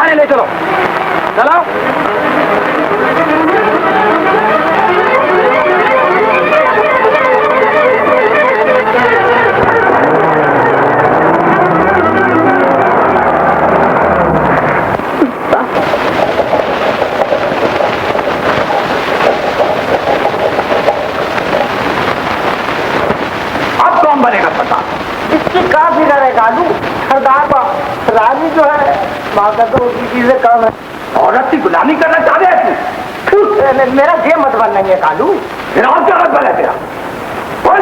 थाने ले चलो। चलो। सरदार रानी जो है माता तो उसकी चीजें कम है। औरत की गुलामी करना चाह रहे तू? मेरा ये मतलब नहीं है कालू। फिर और क्या मतलब है तेरा? बोल।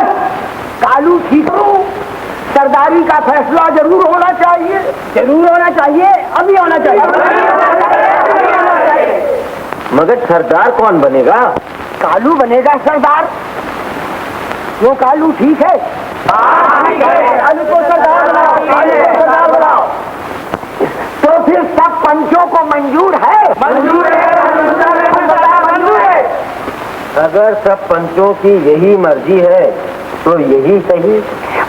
कालू ठीक हो, सरदारी का फैसला जरूर होना चाहिए। जरूर होना चाहिए, अभी होना चाहिए। मगर सरदार कौन बनेगा? कालू बनेगा सरदार। वो कालू ठीक है? कालू को सरदार बनाओ, कालू को सरदार बनाओ। तो फिर सब पंचों को मंजूर है? मंजूर है, मंजूर है। अगर सब पंचों की यही मर्जी है तो यही सही।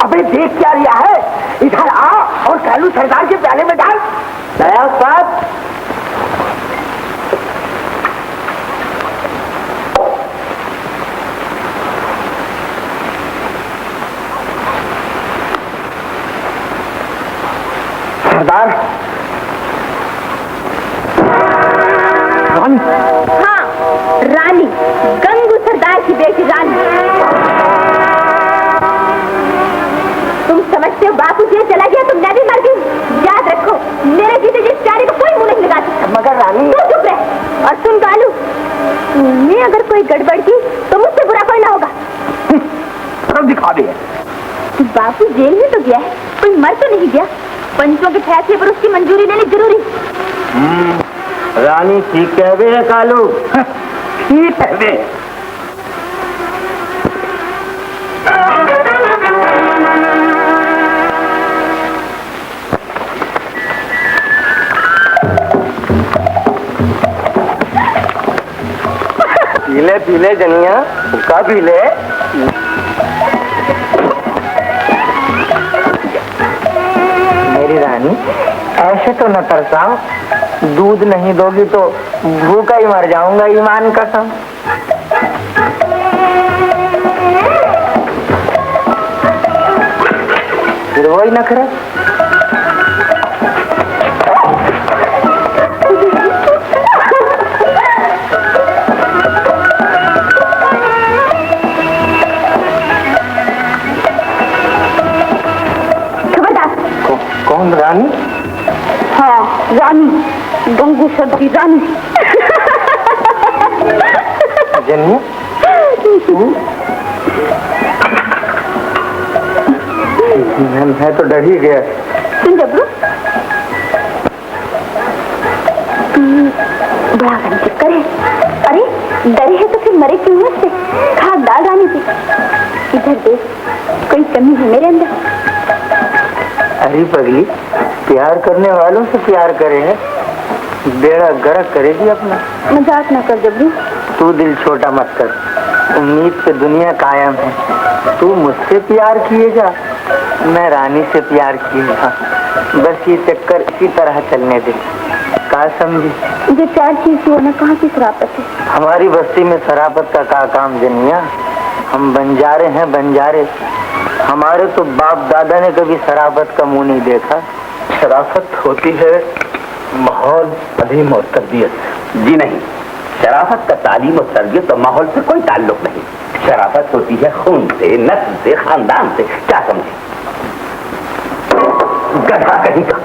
अबे देख क्या लिया है, इधर आ और कालू सरदार के प्याले में डाल। नया साथ सरदार। रानी? हाँ, रानी, गंगू सरदार की बेटी रानी। तुम समझते हो बापू जी चला गया तो मैं भी मर गई। याद रखो, मेरे जीते जिस प्यारे को कोई मुंह नहीं लगा सकता। मगर रानी तू चुप रह और सुन कालू, मैं अगर कोई गड़बड़ की तो मुझसे बुरा कोई ना होगा। सब दिखा दे। बापू जेल में तो गया है, कोई मर तो नहीं गया। पंचों के फैसले पर उसकी मंजूरी लेनी जरूरी। रानी ठीक कहवे है कालू। ठीक कहवे। पीले पीले जनिया का पीले। मेरी रानी ऐसे तो न तरसाओ, दूध नहीं दोगी तो भूखा ही मर जाऊंगा, ईमान कसम। फिर वही नखरे। कौन रानी? हाँ, रानी, गंगू सर की रानी। जन्नी मैं तो डर ही गया। सुन जबरू, बड़ा गम चक्कर है। अरे डरे है तो फिर मरे क्यों उससे? खाक डाल रानी थी। इधर देख, कोई कमी है मेरे अंदर? अरे पगली, प्यार करने वालों से प्यार करे है, बेड़ा गर्क करेगी अपना। मजाक ना कर जबरू। तू दिल छोटा मत कर, उम्मीद पे दुनिया कायम है। तू मुझसे प्यार किए जा, मैं रानी से प्यार किए जा। बस ये चक्कर इसी तरह चलने दे। का समझी? मुझे प्यार की होना कहाँ की शराफत है? हमारी बस्ती में शराफत का क्या काम जनिया? हम बंजारे हैं, बंजारे। हमारे तो बाप दादा ने कभी शराफत का मुंह नहीं देखा। शराफत होती है माहौल, तालीम और तरबियत। जी नहीं, शराफत का तालीम और तरबियत और माहौल से कोई ताल्लुक नहीं। शराफत होती है खून से, नस्ल से, खानदान से। क्या समझे? गधा कहीं का।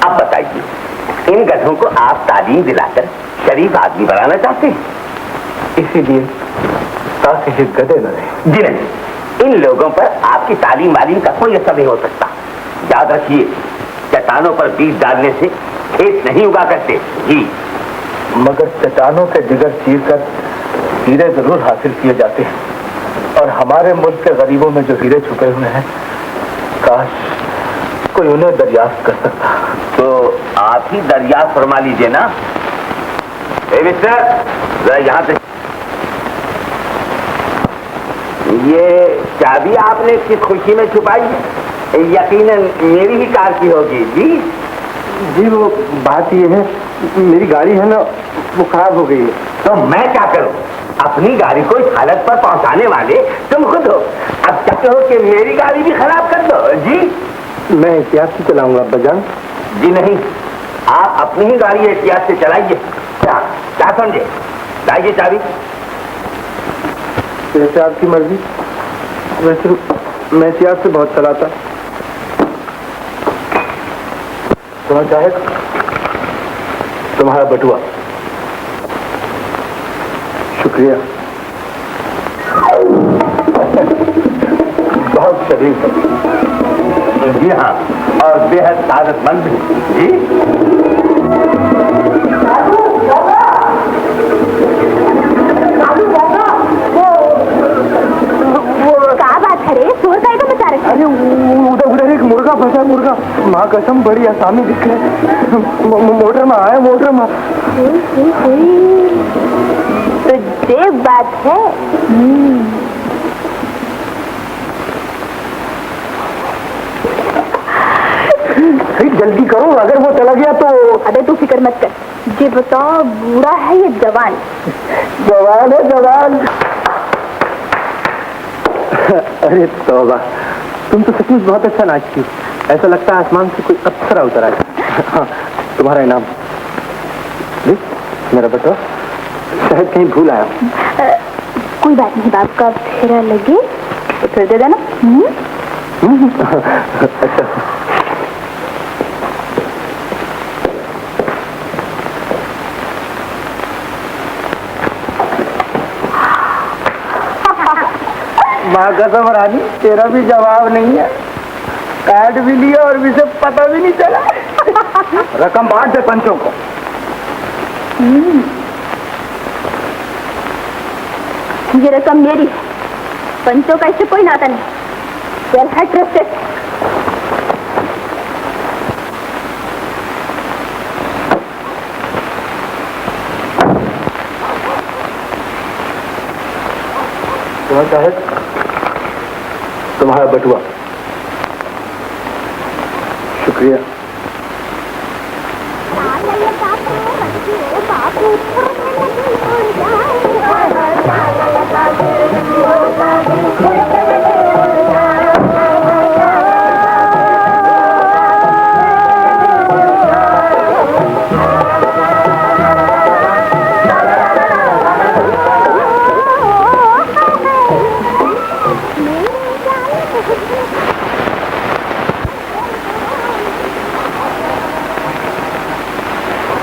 अब बताइए, इन गधों को आप तालीम दिलाकर शरीफ आदमी बनाना चाहते हैं? इसीलिए ताकि ये गधे न रहे। जी नहीं, इन लोगों पर आपकी तालीम वालीम का कोई असर नहीं हो सकता। याद रखिए, चट्टानों पर बीज डालने से खेत नहीं उगा करते। जी, मगर चट्टानों से जिगर चीर कर हीरे जरूर हासिल किए जाते हैं। और हमारे मुल्क के गरीबों में जो हीरे छुपे हुए हैं, काश कोई उन्हें दरियाफ्त कर सकता। तो आप ही दरियाफ्त फरमा लीजिए ना। ए मिस्टर, जरा यहाँ से। ये चाबी आपने किस खुशी में छुपाई है? यकीनन मेरी ही कार की होगी। जी जी, वो बात ये है मेरी गाड़ी है ना, वो खराब हो गई है। तो मैं क्या करूं? अपनी गाड़ी को इस हालत पर पहुंचाने वाले तुम खुद हो। अब चाहते हो कि मेरी गाड़ी भी खराब कर दो? जी मैं एहतियात से चलाऊंगा अब्बाजान। जी नहीं, आप अपनी ही गाड़ी एहतियात से चलाइए। क्या समझे? लाइए चाबी। जैसे आपकी मर्जी। वैसे मैं एहतियात से बहुत चलाता। सुना चाहे तुम्हारा बटुआ। शुक्रिया। बहुत शरीफ। जी हाँ, और बेहद सादतमंद भी। जी अरे उधर एक मुर्गा फंसा। मुर्गा माँ कसम बड़ी आसामी दिख रही। मोटर में आया, मोटर में। तो ये बात है। जल्दी करो, अगर वो चला गया तो। अबे तू फिक्र मत कर। ये बताओ, बूढ़ा है ये जवान? जवान है, जवान। अरे तौबा, तुम तो सचमुच बहुत अच्छा नाचती। ऐसा लगता है आसमान से कोई अप्सरा उतर आया। हाँ, तुम्हारा इनाम। मेरा बटुआ शायद कहीं भूल आया। कोई बात नहीं, बाप का फेरा लगे तो फिर दे देना। अच्छा। माँ कसम रानी, तेरा भी जवाब नहीं है। कार्ड भी लिया और मुझे पता भी नहीं चला। रकम बांट दे पंचों को। ये रकम मेरी, पंचों का इससे कोई नाता नहीं। वेल हट रेस्टेड। साहब, तुम्हारा बटुआ। शुक्रिया।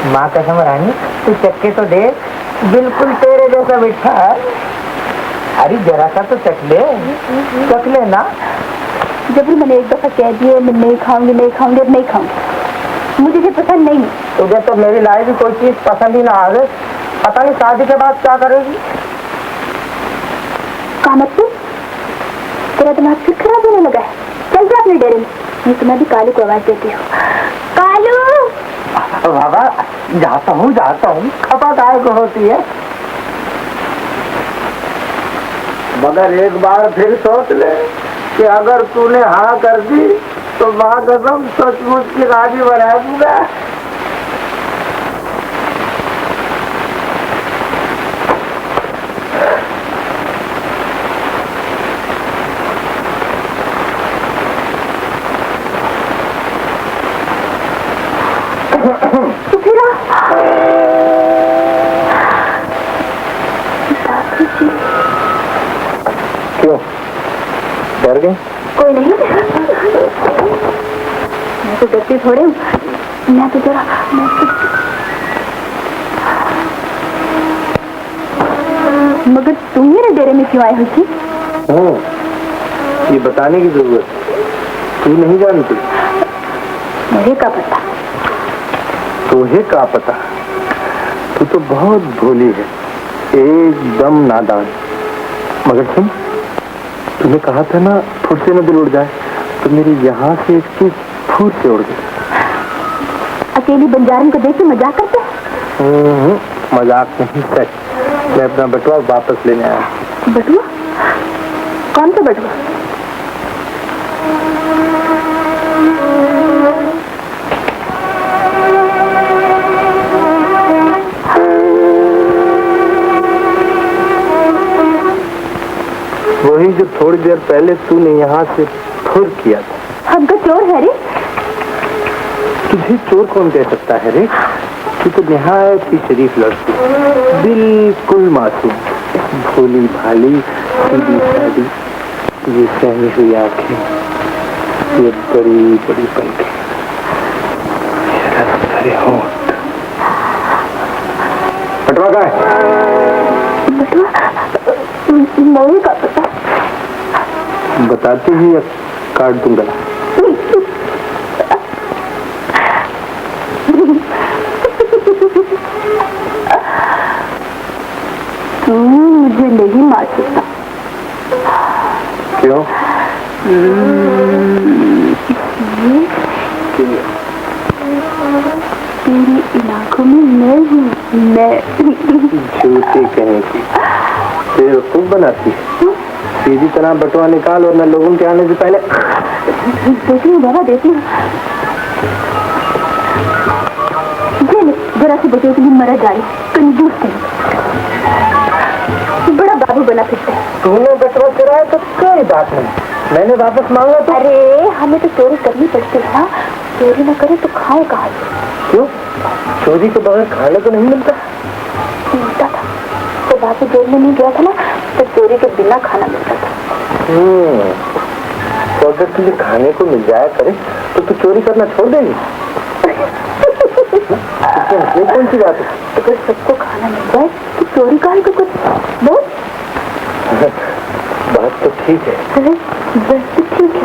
माँ कसम रानी, तू चक्के तो दे, बिल्कुल तेरे जैसा मीठा है। अरे जरा सा तो चख ले ना। जब भी मैंने एक दफा कह दिया मैं नहीं खाऊंगी, नहीं खाऊंगी, अब नहीं खाऊंगी। मुझे ये पसंद नहीं। तुझे तो मेरी लाई भी कोई चीज पसंद ही ना आ गई। पता नहीं शादी के बाद क्या करेगी। कहा मतलब? तेरा दिमाग फिर खराब होने लगा है। चल जा अपने डेरे में। मैं तुम्हें भी कालू को आवाज देती हूँ। कालू! बाबा, जाता हूँ। खपा काय को होती है। मगर एक बार फिर सोच ले कि अगर तूने हाँ कर दी तो माँ कसम सचमुच की राजी बना दूंगा। क्यों डर गए? कोई नहीं, मैं तो डरती थोड़े हूँ। मैं तो जरा मगर तुम मेरे डेरे में क्यों आए हो जी? ये बताने की जरूरत तू नहीं जानती। मुझे क्या पता? तुझे क्या पता? तू तो बहुत भोली है, एकदम नादान। मगर सुन, तूने कहा था ना फुट से न दिल उड़ जाए, तो मेरी यहाँ से एक चीज फूट से उड़ गई। अकेली बंजारन को देख के मजाक करते? मजाक नहीं, सच। मैं अपना बटुआ वापस लेने आया। बटुआ? कौन सा बटुआ? जो थोड़ी देर पहले तूने यहाँ से फुर किया था। हमका चोर है रे। तुझे चोर कौन कह सकता है रे? तू तो निहायत ही शरीफ लड़की, बिल्कुल मासूम, भोली भाली, सीधी सादी, ये सहमी हुई आंखें, ये बड़ी बड़ी पंखें, शरफ भरे होंठ। बटवा का नहीं का पता। बताती ही या काट दूंगा? तू मुझे नहीं मार सकता। क्यों? तेरी इन आंखों में मैं हूँ, मैं। झूठी कहेगी, बेवकूफ बनाती है। सीधी तरह बटुआ निकाल और मैं लोगों के आने से पहले देती हूँ बाबा, देती हूँ। जरा सी बच्चों के लिए मरा जाए, कंजूस है, बड़ा बाबू बना फिरता है। तूने बटुआ चुराया तो कोई बात नहीं, मैंने वापस मांगा तो। अरे हमें तो चोरी करनी पड़ती है ना, चोरी न करे तो खाए कहाँ? क्यों? चोरी के बगैर खाने को नहीं मिलता? मिलता था, तो बाबू जेल में नहीं गया था ना, तो चोरी के बिना खाना मिलता था। तो अगर तुझे खाने को मिल जाया करे तो तू चोरी करना छोड़ देगी? ये कौन सी बात है? अगर सबको खाना मिल जाए तो चोरी काहे को कुछ बोल। बात तो ठीक है, बस तो ठीक है,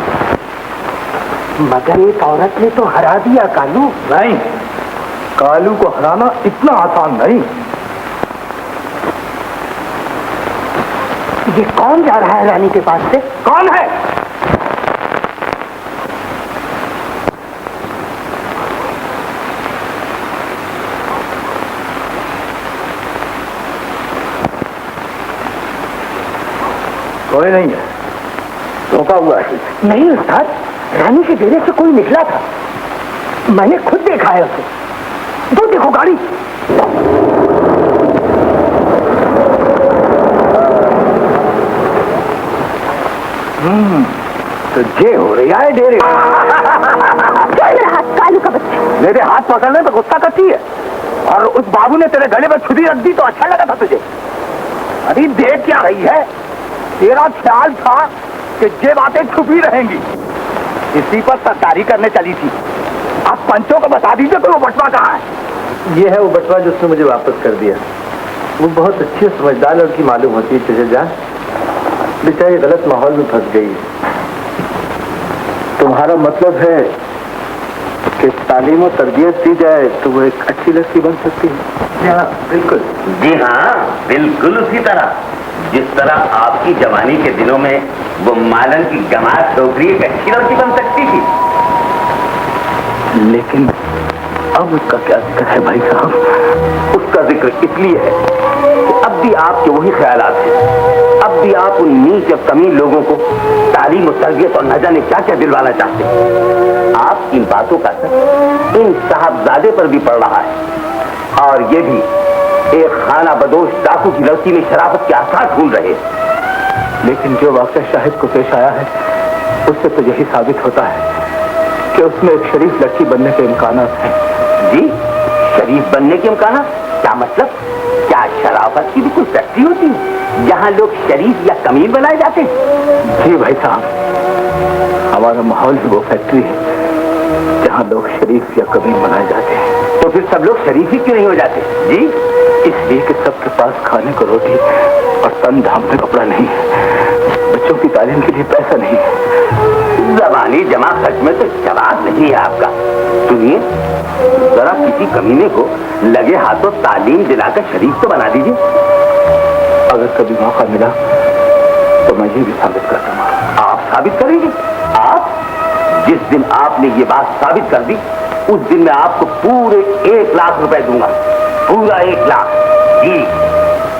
मगर एक औरत ने तो हरा दिया कालू। नहीं, कालू को हराना इतना आसान नहीं। ये कौन जा रहा है रानी के पास से? कौन है? कोई नहीं है, धोखा हुआ है। नहीं उस्ताद, रानी के डेरे से कोई निकला था, मैंने खुद देखा है उसे। वो देखो गाड़ी। तो ये हो रही है डेरे। मेरा हाथ, कालू का बच्चा। मेरे हाथ पकड़ने पर गुस्सा करती है, और उस बाबू ने तेरे गले में छुरी रख दी तो अच्छा लगा था तुझे? अरे देख क्या रही है? तेरा ख्याल था कि ये बातें छुपी रहेंगी, इसी पर सरकारी करने चली थी। आप पंचों को बता दीजिए कि वो बटवा कहाँ है। ये है वो बटवा जो उसने मुझे वापस कर दिया। वो बहुत अच्छी समझदार लड़की मालूम होती है तुझे जान, बेचारी गलत माहौल में फंस गई। तुम्हारा मतलब है कि तालीम और तरबियत दी जाए तो वो एक अच्छी लड़की बन सकती है? हाँ बिल्कुल। जी हाँ, बिल्कुल उसी तरह जिस तरह आपकी जवानी के दिनों में वो मालन की गमात डोगरी एक अच्छी लड़की बन सकती थी। लेकिन अब उसका क्या जिक्र है भाई साहब? उसका जिक्र इसलिए है कि अब भी आपके वही ख्यालात हैं। अब भी आप उन नीच और कमीन लोगों को तालीम और तरबियत और न जाने क्या क्या दिलवाना चाहते हैं। आप इन बातों का असर इन साहबजादे पर भी पड़ रहा है, और ये भी एक खाना बदोश डाकू की लड़की में शराफत के आसार ढूंढ रहे हैं। लेकिन जो वाक़या शाहिद को पेश आया है उससे तो यही साबित होता है कि उसमें एक शरीफ लड़की बनने के इम्कान हैं। जी, शरीफ बनने के इम्कान? क्या मतलब? क्या शराफत की भी कोई फैक्ट्री होती है जहाँ लोग शरीफ या कमील बनाए जाते हैं? जी भाई साहब, हमारा माहौल ही वो फैक्ट्री है जहाँ लोग शरीफ या कमील बनाए जाते हैं। तो फिर सब लोग शरीफ ही क्यों नहीं हो जाते? जी, इसलिए कि सबके पास खाने को रोटी और तन ढांपने कपड़ा नहीं है, बच्चों की तालीम के लिए पैसा नहीं है। जवानी जमा खर्च में तो जवाब नहीं है आपका। सुनिए, जरा किसी कमीने को लगे हाथों तालीम दिलाकर शरीफ तो बना दीजिए। अगर कभी मौका मिला तो मैं ये भी साबित कर दूंगा। आप साबित करेंगे? आप? जिस दिन आपने ये बात साबित कर दी उस दिन मैं आपको पूरे 1 लाख रुपए दूंगा, पूरा 1 लाख। जी,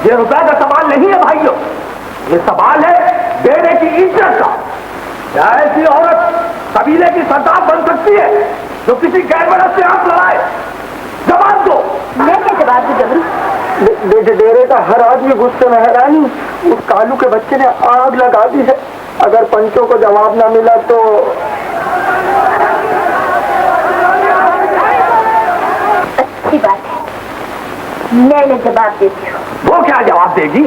ये रुपए का सवाल नहीं है भाइयों, ये सवाल है बेटे की इज्जत का। क्या ऐसी औरत कबीले की सरदार बन सकती है जो किसी गैर मर्द से आप लड़ाए? जवाब दो। मैं क्या जवाब दूं जबरू? डेरे का हर आदमी गुस्से में है रानी। उस कालू के बच्चे ने आग लगा दी है। अगर पंचों को जवाब ना मिला तो अच्छी बात है, मैं जवाब देती हूँ। वो क्या जवाब देगी?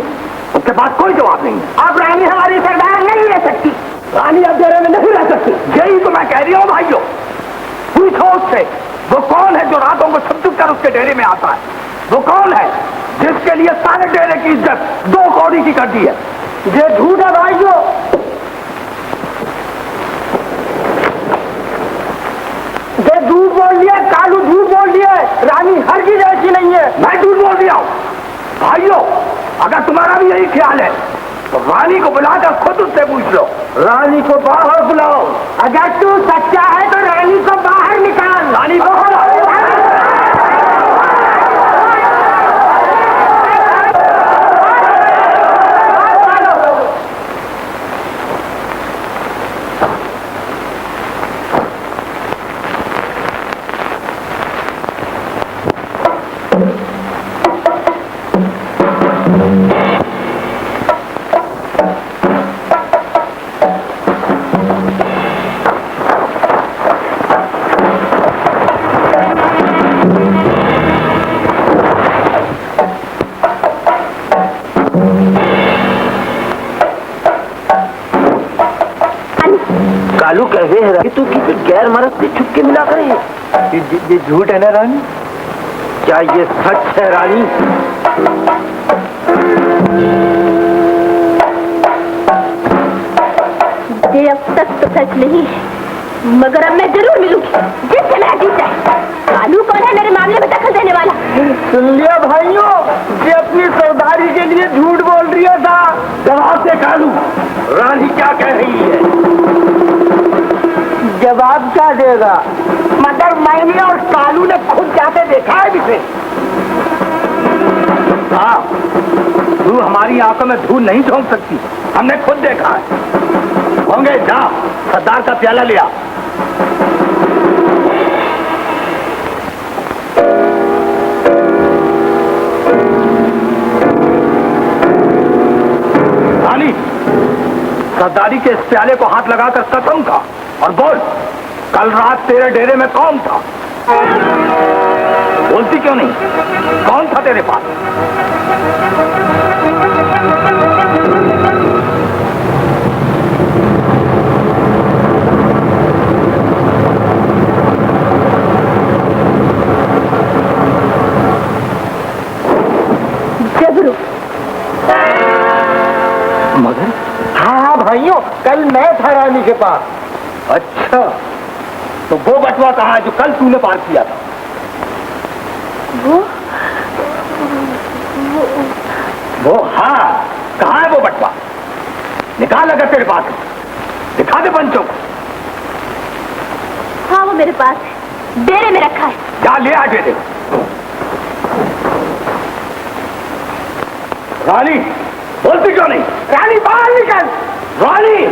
उसके पास कोई जवाब नहीं है। अब रानी हमारी सरदार नहीं रह सकती। रानी अब डेरे में नहीं रह सकती। यही तो मैं कह रही हूँ भाइयों। पूछो उससे, वो कौन है जो रातों को छुप छुप कर उसके डेरे में आता है? वो कौन है जिसके लिए सारे डेरे की इज्जत 2 कौड़ी की कर दी है? ये झूठ है भाइयों, ये झूठ बोल दिया। कालू झूठ बोल दिया। रानी हरगिज ऐसी नहीं है। मैं झूठ बोल दिया हूँ? भाइयों, अगर तुम्हारा भी यही ख्याल है तो रानी को बुलाकर खुद उससे पूछ लो। रानी को बाहर बुलाओ। अगर तू सच्चा है तो रानी को बाहर निकाल। रानी को कालू कैसे है कि तू किसी गैर मर्द से छुपके मिला करे? ये झूठ है ना रानी? क्या ये सच है रानी? ये अब तक तो सच नहीं है, मगर अब मैं जरूर मिलूंगी जिससे मेरा जीत जाए। कालू कौन है मेरे मामले में दखल देने वाला? सुन लिया भाइयों, ये अपनी सरदारी के लिए झूठ बोल रही था। जवाब दे कालू, रानी क्या कह रही है? जवाब क्या देगा? मगर मैंने और कालू ने खुद जाके देखा है इसे। हाँ, तू हमारी आंखों में धूल नहीं झोंक सकती, हमने खुद देखा है। होंगे जा, सरदार का प्याला लिया। रानी, सरदारी के इस प्याले को हाथ लगाकर कसम खा और बोल, कल रात तेरे डेरे में कौन था? बोलती क्यों नहीं? कौन था तेरे पास? जबरू। मगर हाँ भाइयों, कल मैं था रानी के पास। अच्छा, तो वो बटुआ कहाँ है जो कल तूने पार किया था? वो हाँ, कहाँ है वो बटुआ? निकाल अगर तेरे पास है, दिखा दे पंचों को। हाँ, वो मेरे पास है, डेरे में रखा है। जा ले आ दे। रानी, बोलती क्यों नहीं? रानी बाहर निकल। रानी,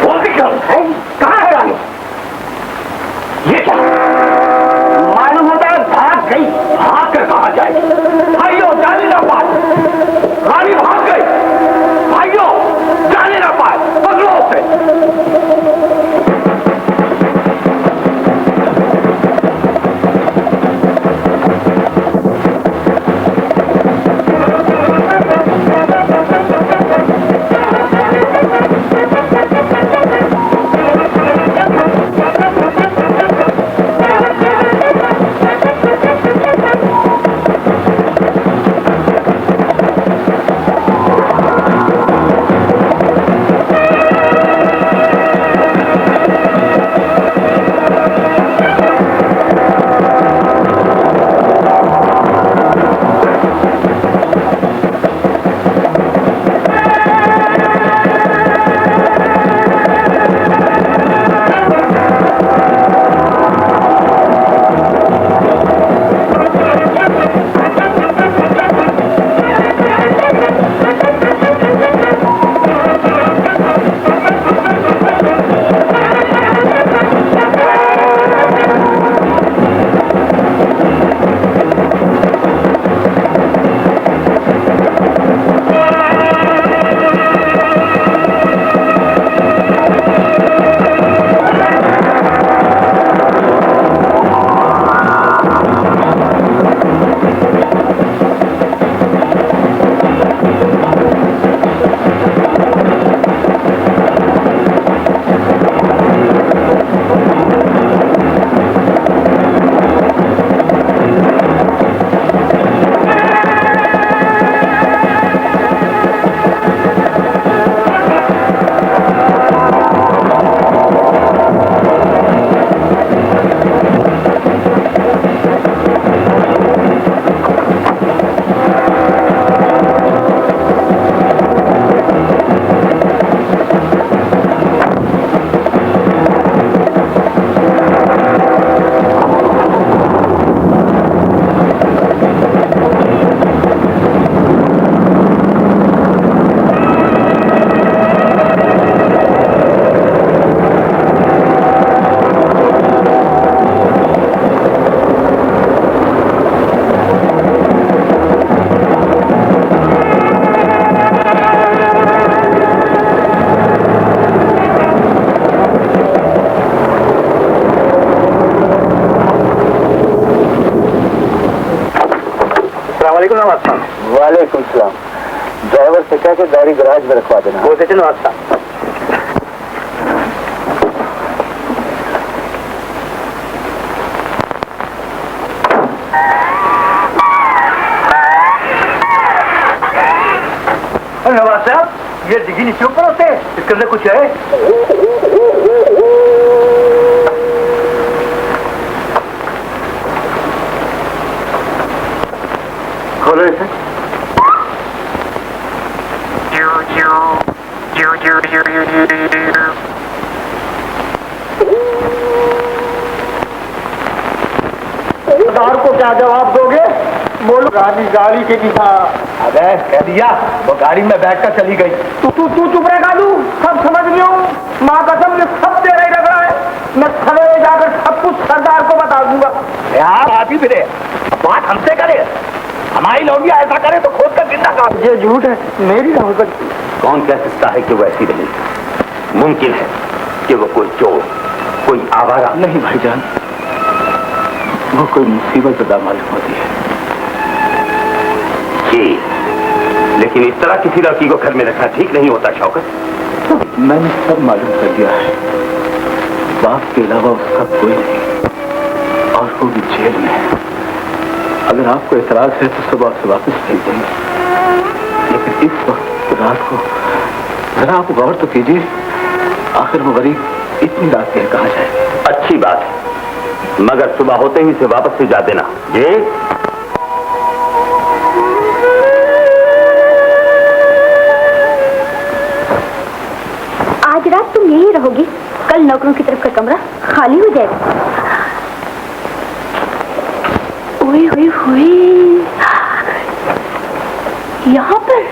बोलती क्यों नहीं? कहाँ है रानी? ये क्या मालूम होता है भाग गई। भाग कर कहा जाए? भाइयों, जाने ना पाए। रानी भाग गई। भाइयों, जाने ना पाए, पकड़ो उसे। वालेकुम नमस्कार। वालेकुम सलाम। ड्राइवर से कह के गाड़ी गराज में रखवा देना। वो से नमस्कार। नवाज साहब, ये डिग्गी नीचे ऊपर होते हैं, इसके अंदर कुछ है? खोलो इसे। सरदार को क्या जवाब दोगे? बोलो। गाड़ी के दिशा। अबे कह दिया, वो गाड़ी में बैठकर चली गई। तू चुप रहे कालू, सब समझ गया हूँ। माँ कसम, ये सब तेरा ही लग रहा है। मैं सवेरे जाकर सब कुछ सरदार को बता दूंगा। यार आप ही फिरे, बात हमसे करे। हमारी लौंडिया ऐसा करे तो खोद कर जिंदा कर। ये झूठ है, मेरी ना हो सकती। कौन कह सकता है कि वो ऐसी रही? मुमकिन है कि वो कोई चोर, कोई आवारा। नहीं भाईजान, वो कोई मुसीबत ज़्यादा मालूम होती है। जी, लेकिन इस तरह किसी लड़की को घर में रखना ठीक नहीं होता शौकत। मैंने सब मालूम कर दिया है। बाप के अलावा उसका कोई नहीं, और वो भी जेल में है। अगर आपको एतराज है तो सुबह से वापस भेज देंगे, लेकिन इस वक्त रात को जरा आप गौर तो कीजिए। आखिर वो गरीब इतनी रात के कहाँ जाए? अच्छी बात है, मगर सुबह होते ही से वापस से जा देना। ये आज रात तुम यही रहोगी, कल नौकरों की तरफ का कमरा खाली हो जाएगा। ओए ओए ओए, यहाँ पर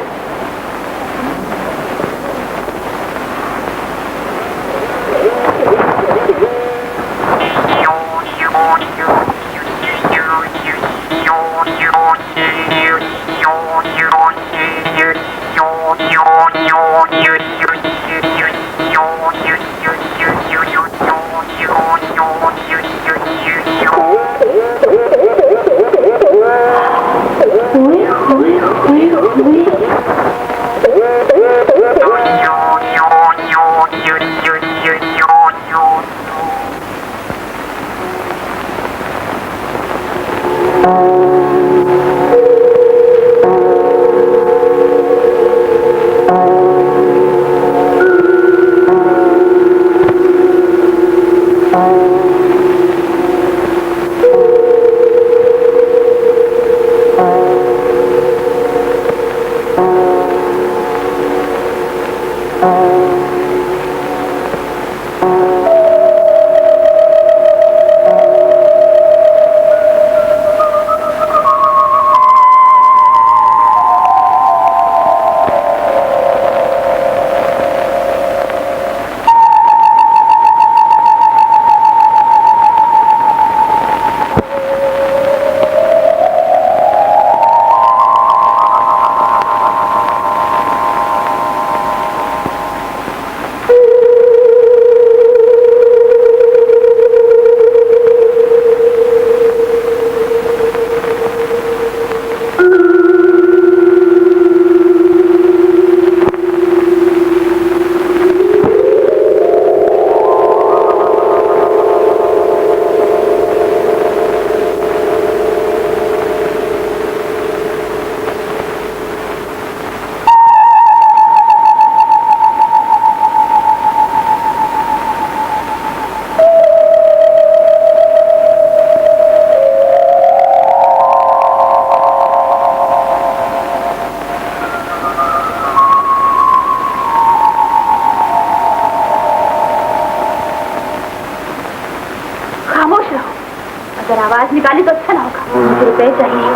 आवाज निकाली तो अच्छा ना होगा। मुझे रुपए चाहिए,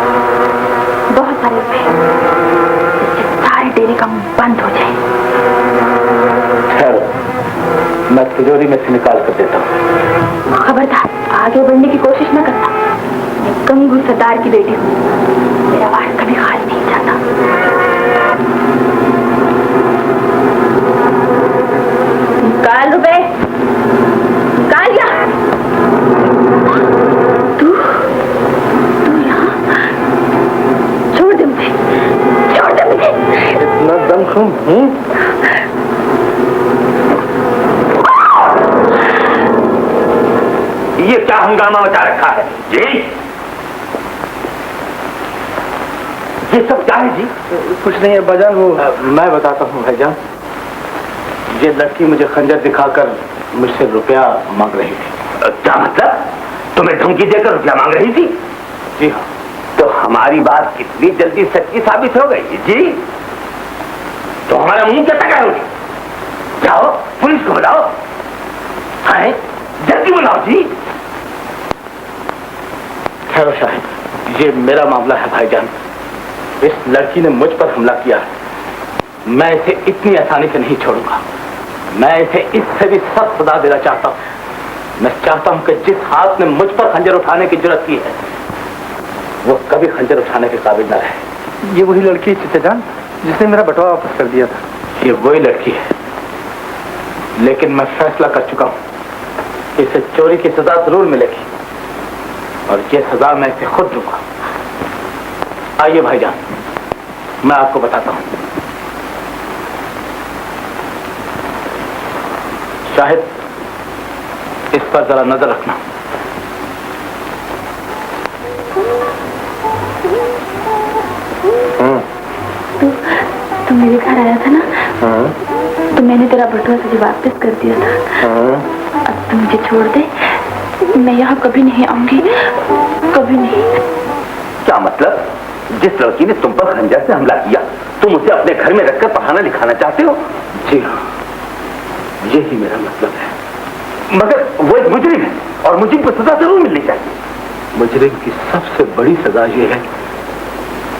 बहुत सारे रुपए, जिससे सारी डेरी का मुंह बंद हो जाए। मैं तिजोरी में से निकाल कर देता हूँ। खबरदार, आगे बढ़ने की कोशिश न करना। मैं कहीं भी सरदार की बेटी हूँ, मेरा वार कभी खाली नहीं जाता। निकाल रुपए, निकाल या तू यहाँ छोड़ ये क्या हंगामा मचा रखा है जी? ये सब क्या है जी? कुछ नहीं है बाजान, वो मैं बताता हूँ भाईजान। ये लड़की मुझे खंजर दिखाकर मुझसे रुपया मांग रही थी। क्या मतलब? तुम्हें धमकी देकर रुपया मांग रही थी? जी हाँ। तो हमारी बात कितनी जल्दी सच्ची साबित हो गई जी? तो हमारा मुंह क्या तक होगी? जाओ पुलिस को बुलाओ। हाँ, जल्दी बुलाओ जी। खैर शाहिद, ये मेरा मामला है भाईजान। इस लड़की ने मुझ पर हमला किया है। मैं इसे इतनी आसानी से नहीं छोड़ूंगा। मैं इसे इससे भी सख्त सजा देना चाहता हूं। मैं चाहता हूं कि जिस हाथ ने मुझ पर खंजर उठाने की जरूरत की है, वो कभी खंजर उठाने के काबिल न रहे। ये वही लड़की है चित्तेजान जिसने मेरा बटुआ वापस कर दिया था। ये वही लड़की है, लेकिन मैं फैसला कर चुका हूं कि इसे चोरी की सजा जरूर मिलेगी, और ये सजा मैं इसे खुद दूंगा। आइए भाईजान, मैं आपको बताता हूं। शाहिद, इस पर जरा नजर रखना। तू मेरे घर आया था ना? तो मैंने तेरा बटुआ तुझे वापस कर दिया था। अब तू मुझे छोड़ दे, मैं यहाँ कभी नहीं आऊंगी, कभी नहीं। क्या मतलब? जिस लड़की ने तुम पर खंजर से हमला किया, तुम उसे अपने घर में रखकर पढ़ाना लिखाना चाहते हो? जी हाँ, यही मेरा मतलब है। मगर वो एक मुजरिम है और मुजरिम को सजा जरूर मिलनी चाहिए। मुजरिम की सबसे बड़ी सजा यह है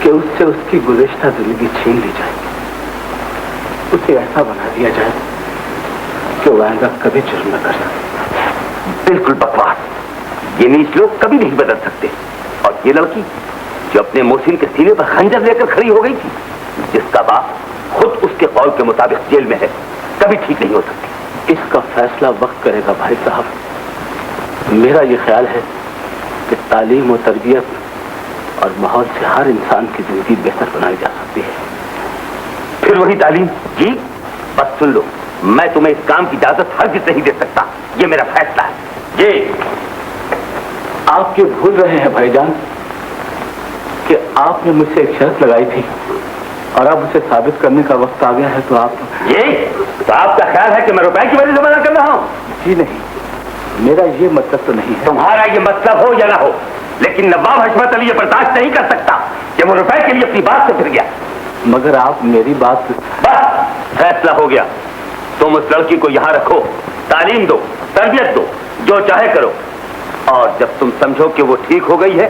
कि उससे उसकी गुज़िश्ता जिंदगी छीन ली जाए। उसे ऐसा बना दिया जाए कि वो आएगा कभी जुर्म न कर सके। बिल्कुल बकवास। ये नीच लोग कभी नहीं बदल सकते। और ये लड़की जो अपने मोहसिन के सीने पर खंजर लेकर खड़ी हो गई थी, जिसका बाप खुद उसके कौल के मुताबिक जेल में है, कभी ठीक नहीं हो सकती। इसका फैसला वक्त करेगा भाई साहब। मेरा ये ख्याल है कि तालीम और तरबियत और माहौल से हर इंसान की जिंदगी बेहतर बनाई जा सकती है। फिर वही तालीम जी। बस सुन लो, मैं तुम्हें इस काम की इजाजत हरगिज़ नहीं दे सकता। ये मेरा फैसला है। ये आप क्यों भूल रहे हैं भाईजान कि आपने मुझसे एक शर्त लगाई थी, और अब उसे साबित करने का वक्त आ गया है। तो आप ये तो आपका ख्याल है कि मैं रुपए की वजह से मना कर रहा हूं? जी नहीं, मेरा ये मतलब तो नहीं है। तुम्हारा ये मतलब हो या ना हो, लेकिन नवाब हशमत अली ये बर्दाश्त नहीं कर सकता कि वो रुपए के लिए अपनी बात से फिर गया। मगर आप मेरी बात। बस फैसला हो गया। तुम उस लड़की को यहां रखो, तालीम दो, तरबियत दो, जो चाहे करो, और जब तुम समझो कि वो ठीक हो गई है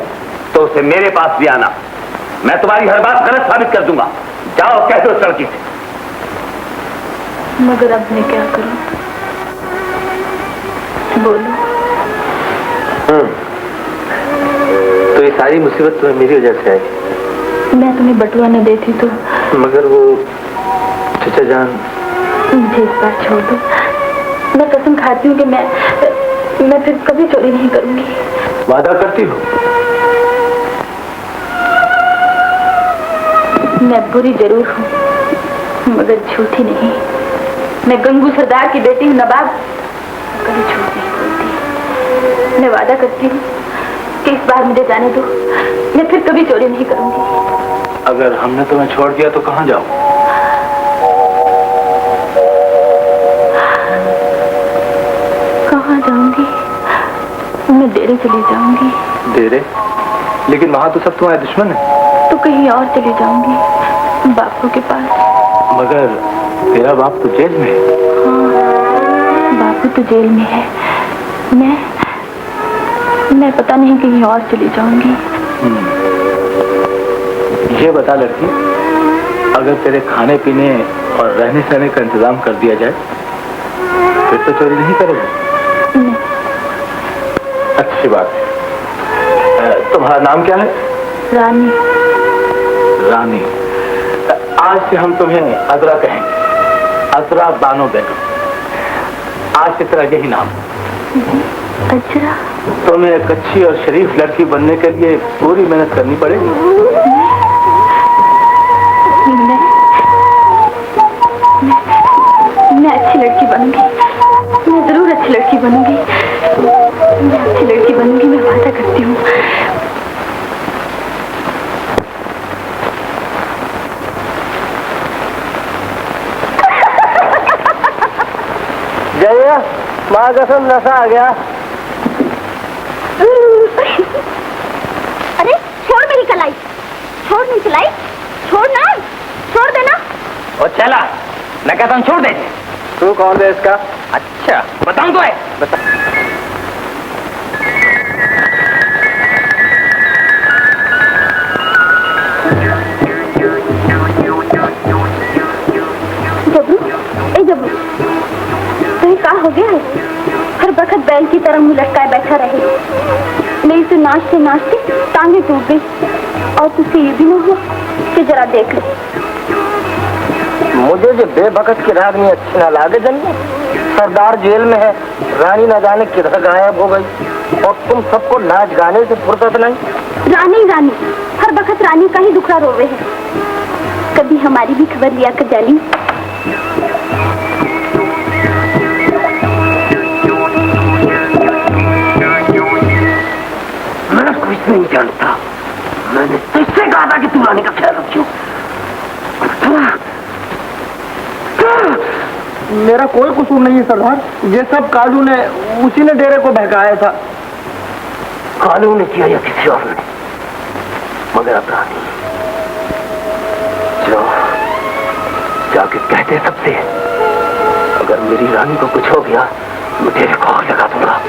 तो उसे मेरे पास भी आना। मैं तुम्हारी हर बात गलत साबित कर दूंगा। जाओ कह दो उस लड़की से। मगर अब मैं क्या करूं? बोलो। तो ये सारी मुसीबत तुम्हें मेरी वजह से आई। मैं तुम्हें बटुआ न देती तो। मगर वो चचा जान, मुझे इस बार छोड़ दो। मैं कसम खाती हूँ कि मैं फिर कभी चोरी नहीं करूंगी। वादा करती हो? मैं बुरी जरूर हूँ, मगर झूठी नहीं। मैं गंगू सरदार की बेटी हूँ नवाब, कभी झूठ नहीं बोलती। मैं वादा करती हूँ कि इस बार मुझे जाने दो, मैं फिर कभी चोरी नहीं करूंगी। अगर हमने तुम्हें छोड़ दिया तो कहाँ जाओ? कहाँ जाऊंगी? मैं डेरे चली जाऊंगी। डेरे? लेकिन वहाँ तो सब तुम्हारे दुश्मन है। तो कहीं और चली जाऊंगी, बापू के पास। मगर तेरा बाप तो जेल में है। हाँ, बापू तो जेल में है। मैं पता नहीं कहीं और चली जाऊंगी। ये बता लड़की, अगर तेरे खाने पीने और रहने सहने का इंतजाम कर दिया जाए फिर तो चोरी नहीं करोगे? नहीं। अच्छी बात है। तुम्हारा नाम क्या है? रानी। रानी। आज से हम तुम्हें अजरा कहेंगे, अजरा बानो बेगम। आज से तेरा यही नाम। अजरा? तुम्हें एक अच्छी और शरीफ लड़की बनने के लिए पूरी मेहनत करनी पड़ेगी। मैं अच्छी लड़की बनूंगी। मैं जरूर अच्छी लड़की बनूंगी। मैं अच्छी माँ कसम नशा आ गया। अरे छोड़ मेरी कलाई, छोड़ नहीं कलाई, छोड़ ना, छोड़ देना। ओ चला, मैं कहता हूँ छोड़ दे। तू कौन है इसका? अच्छा बताऊं तो है, बता। जबरू, ए जबरू, कहीं क्या हो गया है? हर वक्त बैल की तरह मुंह लटकाए बैठा रहे। मेरी तो नाचते नाचते टांगे टूट गई, और तुझसे ये भी न हुआ कि जरा देख ले। मुझे जो बेबकत की रागनी अच्छी ना लागे जन्म। सरदार जेल में है, रानी न जाने किधर गायब हो गई, और तुम सबको नाच गाने से फुर्सत नहीं। रानी रानी, हर वक्त रानी का ही दुखड़ा रोवे है। कभी हमारी भी खबर लिया कर जाली। मैं कुछ नहीं जानता, मैंने तुझसे कहा था कि तू रानी का ख्याल रखियो। मेरा कोई कसूर नहीं है सरदार, ये सब कालू ने, उसी ने डेरे को बहकाया था। कालू ने किया या किसी और ने, मगर अब रानी जो जाके कहते सबसे, अगर मेरी रानी को कुछ हो गया मैं तेरे को आग लगा दूंगा,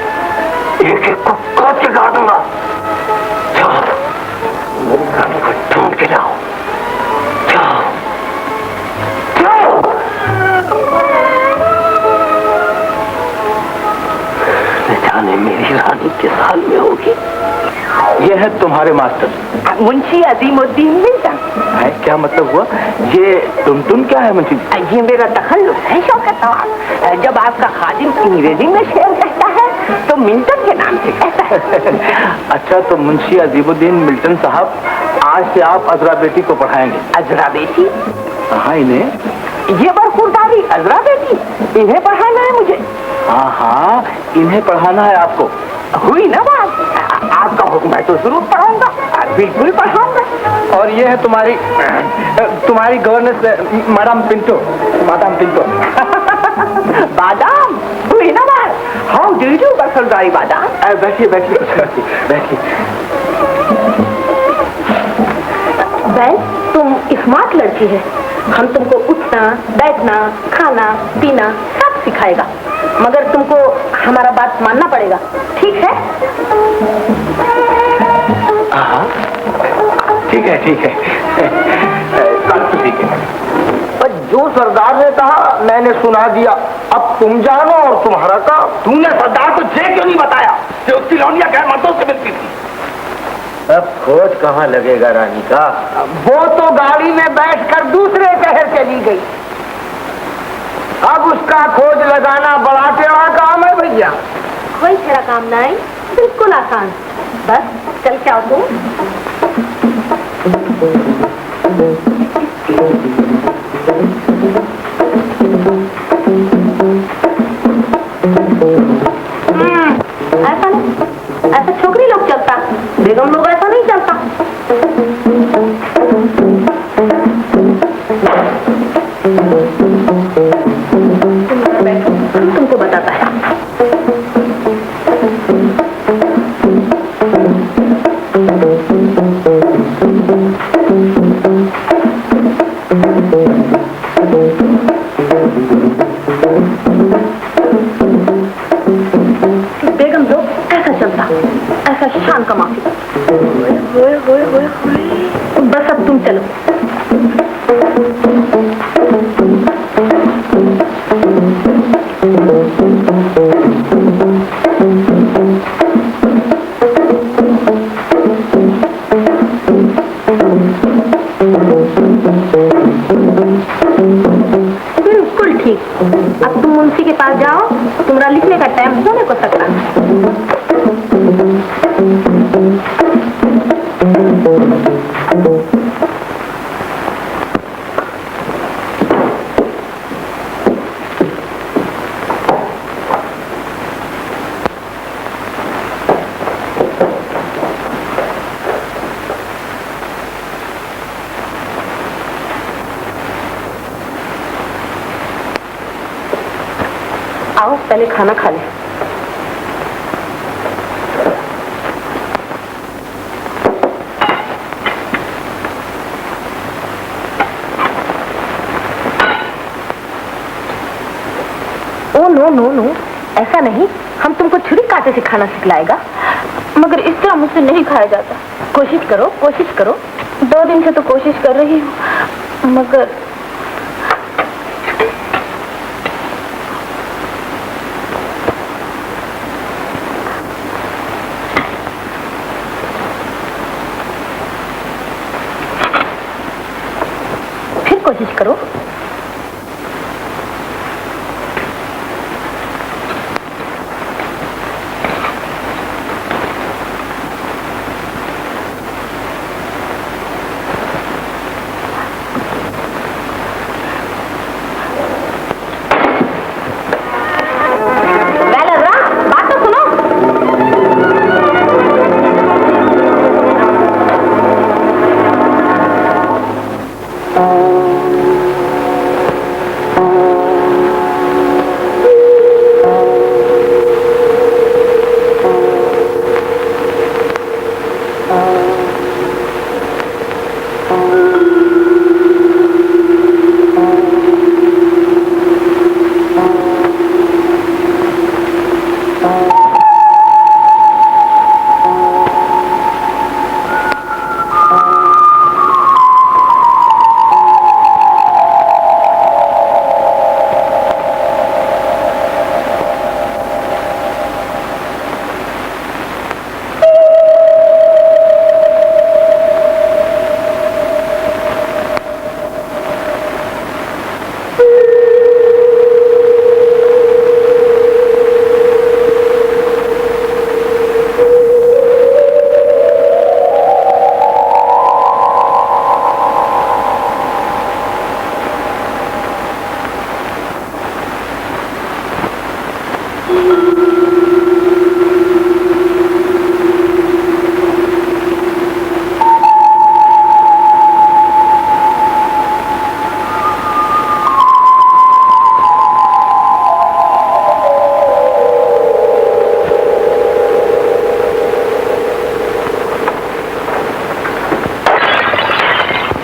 एक एक को काट के गाड़ दूंगा। जाओ मेरी रानी को ढूंढ के लाओ, जाओ जाओ। न जाने मेरी रानी किस हाल में होगी। ये है तुम्हारे मास्टर मुंशी अजीमुद्दीन मिल्टन। है, क्या मतलब हुआ? ये टुनटुन क्या है मुंशी? ये मेरा तखल्लुस है शौकत नवाब। जब आपका खादिम अंग्रेजी में शेर कहता है तो मिल्टन के नाम से कहता है। अच्छा, तो मुंशी अजीमुद्दीन मिल्टन साहब, आज से आप अजरा बेटी को पढ़ाएंगे। अजरा बेटी? हाँ, इन्हें। ये बरखुरदारी अजरा बेटी, इन्हें पढ़ाना है मुझे? हाँ हाँ, इन्हें पढ़ाना है आपको। हुई ना बात, आपका हुक्म है तो जरूर पढ़ाऊंगा, बिल्कुल पढ़ाऊंगा। और ये है तुम्हारी governance madam Pinto, madam Pinto. बादाम, हुई ना बात। हाउ डू यू बरखुरदारी बादाम? बैठिए बैठिए बैठिए। बैल, तुम स्मार्ट लड़की है, हम तुमको उठना बैठना खाना पीना सब सिखाएगा, मगर तुमको हमारा बात मानना पड़ेगा, ठीक है? हाँ ठीक है ठीक है, तो ठीक है। पर जो सरदार ने कहा मैंने सुना दिया, अब तुम जानो और तुम्हारा काम। तूने सरदार को ये क्यों नहीं बताया कि उसकी लौंडिया गैर मर्दों से मिलती थी? अब खोज कहाँ लगेगा रानी का? वो तो गाड़ी में बैठकर दूसरे शहर चली गई, अब उसका खोज लगाना बड़ा टेढ़ा काम है भैया। कोई तेरा काम नहीं, बिल्कुल आसान, बस चल के आओ तुम। ऐसा नहीं, ऐसा छोकरी लोग चलता, बेगम लोग ऐसा नहीं चलता। तुमको बताता है। बेगम लोग ऐसा चलता, ऐसा शान कमा। बस अब तुम चलो। बिल्कुल ठीक, अब तुम मुंशी के पास जाओ, तुम्हारा लिखने का टाइम होने को सकता है। आओ पहले खाना खा ले। ओ नो नो नो, ऐसा नहीं, हम तुमको छुरी कांटे से खाना सिखलाएगा। मगर इस तरह मुझसे नहीं खाया जाता। कोशिश करो, कोशिश करो। 2 दिन से तो कोशिश कर रही हूँ, मगर फिर कोशिश करो।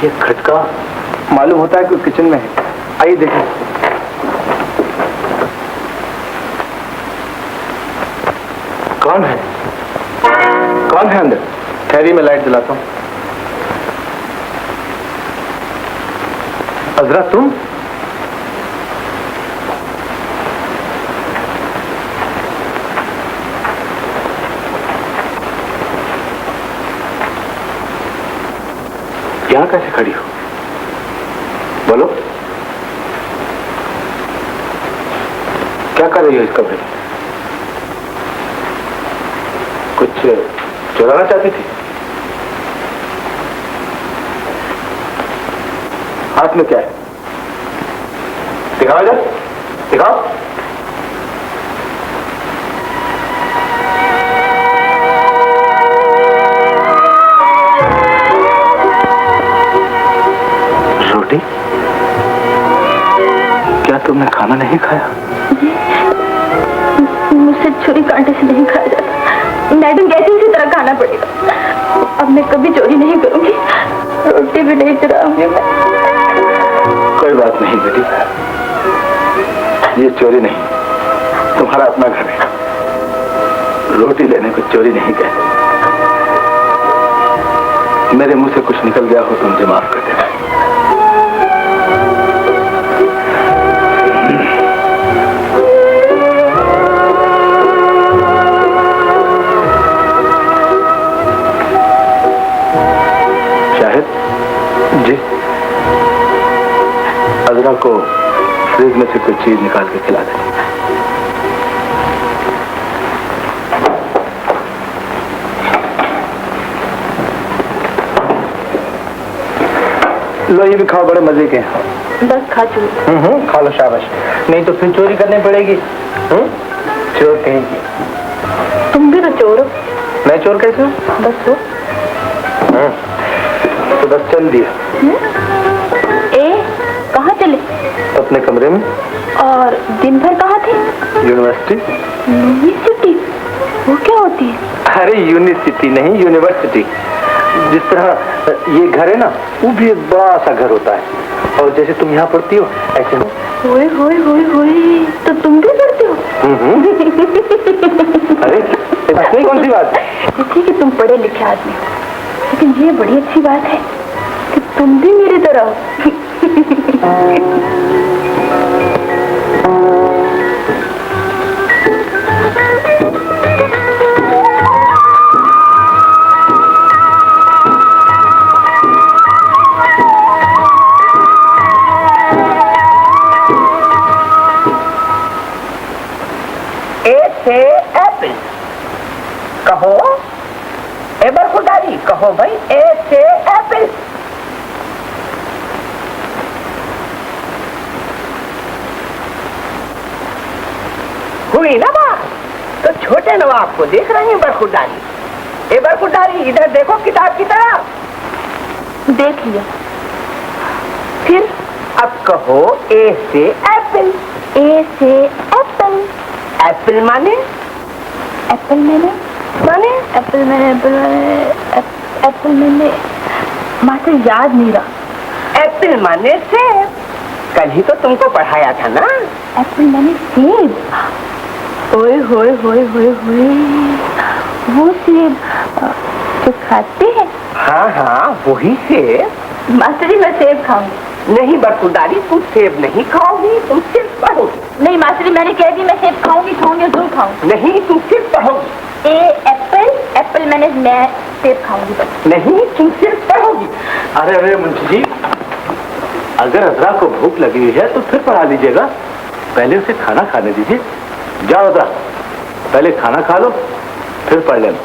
ये खटका मालूम होता है कि किचन में है। आइए देखें। कौन है? कौन है अंदर? ठहरिए, मैं लाइट जलाता हूं। अजरा, तुम? यहां कैसे खड़ी हो? बोलो, क्या कर रही हो इस कमरे में? कुछ चुराना चाहती थी? हाथ में क्या है? दिखाओ इधर, दिखाओ। रोटी? क्या तुमने खाना नहीं खाया? मुझसे छुरी कांटे से नहीं खाया जाता। मैडम कहती इसी तरह खाना पड़ेगा। अब मैं कभी चोरी नहीं करूंगी, रोटी भी नहीं चुराऊंगी मैं। कोई बात नहीं बेटी, ये चोरी नहीं, तुम्हारा अपना घर है। रोटी लेने को चोरी नहीं कहते। मेरे मुंह से कुछ निकल गया हो तो मुझे माफ कर देना। जी, अजरा को फ्रिज में से कुछ चीज निकाल के खिला दें। लो, ये भी खाओ, बड़े मजे के हैं। बस खा चुकी। खा लो, शाबाश। नहीं तो फिर चोरी करनी पड़ेगी। चोर कहेंगी। तुम भी तो चोर हो। मैं चोर कैसे हूँ? बस हो। तो बस चल दिया। कहाँ चले? अपने कमरे में। और दिन भर कहाँ थे? यूनिवर्सिटी। यूनिवर्सिटी? वो क्या होती है? अरे यूनिवर्सिटी नहीं, यूनिवर्सिटी। जिस तरह ये घर है ना, वो भी एक बड़ा सा घर होता है, और जैसे तुम यहाँ पढ़ती हो ऐसे हो। होए होए होए होए, तो तुम भी पढ़ते हो? अरे इसमें कौन सी बात है? ठीक है, तुम पढ़े लिखे आदमी हो, लेकिन ये बड़ी अच्छी बात है कि तुम भी मेरी तरह हो। एप्पल कहो, एबर खुदारी कहो भाई, ए से एप्पल। हुई ना बात? तो छोटे नवाब को देख रहे हैं बरखुदारी। ए बरखुदारी, इधर देखो किताब की तरफ। देख लिया। फिर अब कहो ए से एप्पल। ए से एप्पल। एप्पल माने? एप्पल मैंने एप्पल मैंने मात्र याद नहीं रहा। एप्पल माने सेब। कल ही तो तुमको पढ़ाया था ना। एप्पल मैंने सेब। ओए होए होए होए होए, वो सेब जो खाते हैं? हाँ हाँ, वही सेब। मास्टर जी, मैं सेब खाऊंगी। नहीं बरखुदारी, तुम सेब नहीं खाओगी, तुम सिर्फ पढ़ोगी। नहीं मास्टर जी, मैंने कह दी मैं सेब खाऊंगी जरूर खाऊंगी। नहीं, तुम सिर्फ पढ़ोगी। ए एप्पल, एप्पल मैंने, मैं सेब खाऊंगी बस। नहीं, तुम सिर्फ पढ़ोगी। अरे अरे मुंशी जी, अगर अजरा को भूख लगी हुई है तो फिर पढ़ा लीजिएगा, पहले उसे खाना खाने दीजिए। जाओ अजरा, पहले खाना खा लो फिर पढ़ लेना।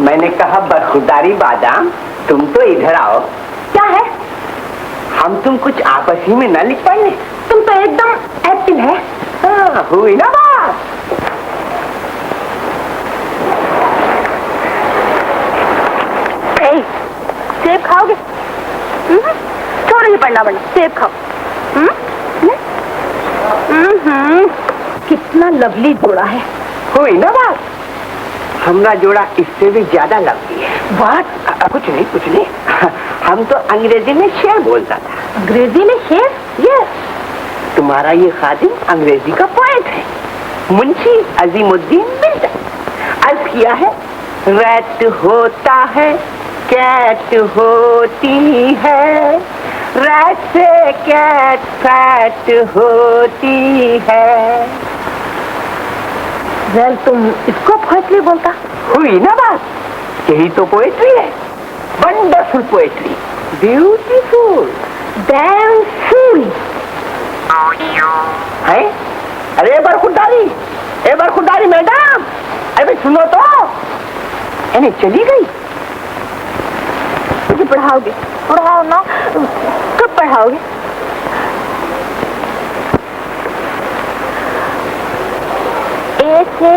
मैंने कहा बरखुदारी बादाम, तुम तो इधर आओ। क्या है? हम तुम कुछ आपस ही में न लिख पाए। तुम तो एकदम एक्टिव है। हाँ, हुई ना बात? सेब खाओगे? छोड़ो ही पढ़ना वरना सेब खाओ। कितना लवली जोड़ा है। हुई ना बात? हमारा जोड़ा इससे भी ज्यादा लगती है। बात कुछ नहीं। हम तो अंग्रेजी में शेर बोलता था। अंग्रेजी में शेर? यस, तुम्हारा ये खादिम अंग्रेजी का पोएट है, मुंशी अजीमुद्दीन मिर्जा। अर्ज किया है, रैट होता है कैट होती है, रैट से कैट फैट होती है। वेल, तुम इसको पोएट्री बोलता? हुई ना बात? यही तो पोएट्री है। वंडरफुल पोएट्री, ब्यूटीफुल, डैम फूल है। अरे बरखुदारी मैडम, अरे सुनो तो, यानी चली गई। मुझे पढ़ाओगे? पढ़ाओ ना। कब पढ़ाओगे? ए से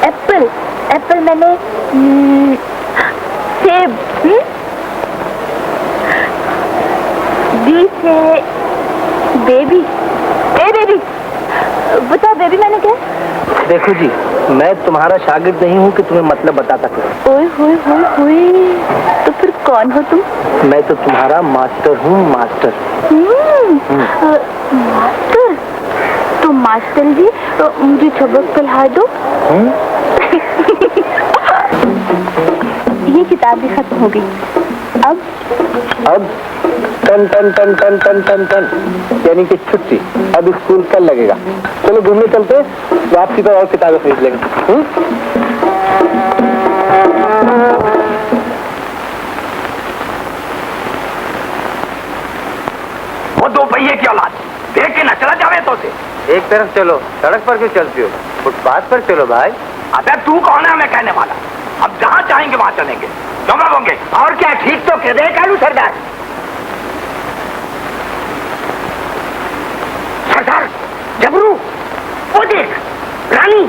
एप्पल, एप्पल मैंने सेब। बी से बेबी। ए बेबी, बताओ बेबी मैंने क्या? देखो जी, मैं तुम्हारा शागिर्द नहीं हूँ कि तुम्हें मतलब बता सकूं। ओए होए होए होए, तो फिर कौन हो तुम? मैं तो तुम्हारा मास्टर हूँ, मास्टर। मास्टर? तो मास्टर जी, मुझे सबक पढ़ा दो। ये किताब भी खत्म हो गई। अब टन टन टन टन टन टन टन, यानी कि छुट्टी। अब स्कूल कल लगेगा। चलो घूमने चलते, वापसी पर और किताबें खरीद लेंगे। वो दो पहिए की औलाद, देख के न चला जावे तो से। एक तरफ चलो, सड़क पर क्यों चलती हो? फुटपाथ पर चलो भाई। अबे तू कौन है मैं कहने वाला? अब जहाँ चाहेंगे वहाँ चलेंगे, क्यों होंगे? और क्या, ठीक तो कह दे कालू सरदार। सरदार जबरू, वो देख रानी।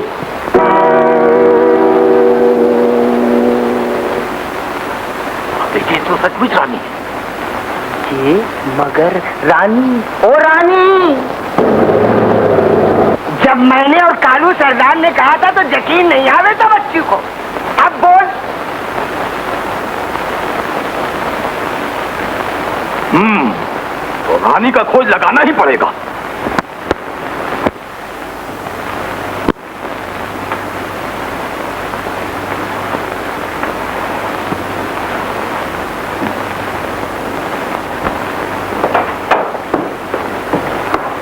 जी मगर रानी, ओ रानी, जब मैंने और कालू सरदार ने कहा था तो यकीन नहीं आवे था बच्ची को। अब बोल। तो रानी का खोज लगाना ही पड़ेगा।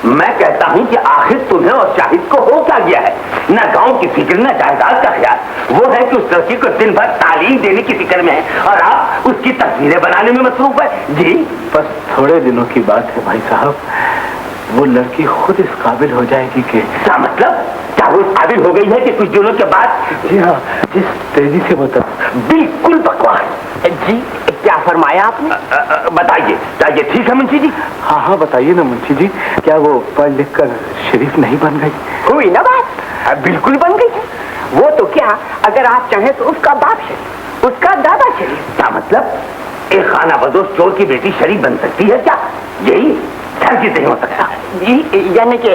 मैं कहता हूं कि आखिर तुम्हें और शाहिद को हो क्या गया है? न गांव की फिक्र, न जायदाद का ख्याल। वो है कि उस लड़की को दिन भर तालीम देने की फिक्र में है और आप उसकी तस्वीरें बनाने में मसरूफ है। जी बस थोड़े दिनों की बात है भाई साहब, वो लड़की खुद इस काबिल हो जाएगी कि। क्या मतलब? क्या वो इस काबिल हो गई है कि कुछ दिनों के बाद? जी हाँ, जिस तेजी से वो बिल्कुल बकवास। जी क्या फरमाया आपने? बताइए, क्या ये ठीक है मुंशी जी? हाँ हाँ बताइए ना मुंशी जी, क्या वो पढ़ लिख कर शरीफ नहीं बन गई? हुई ना बात, बिल्कुल बन गई। वो तो क्या, अगर आप चाहें तो उसका बाप शरीफ, उसका दादा शरीफ। क्या मतलब? एक खाना बदोश चोर की बेटी शरीफ बन सकती है क्या? यही हरगिज़ नहीं हो सकता। जी यानी कि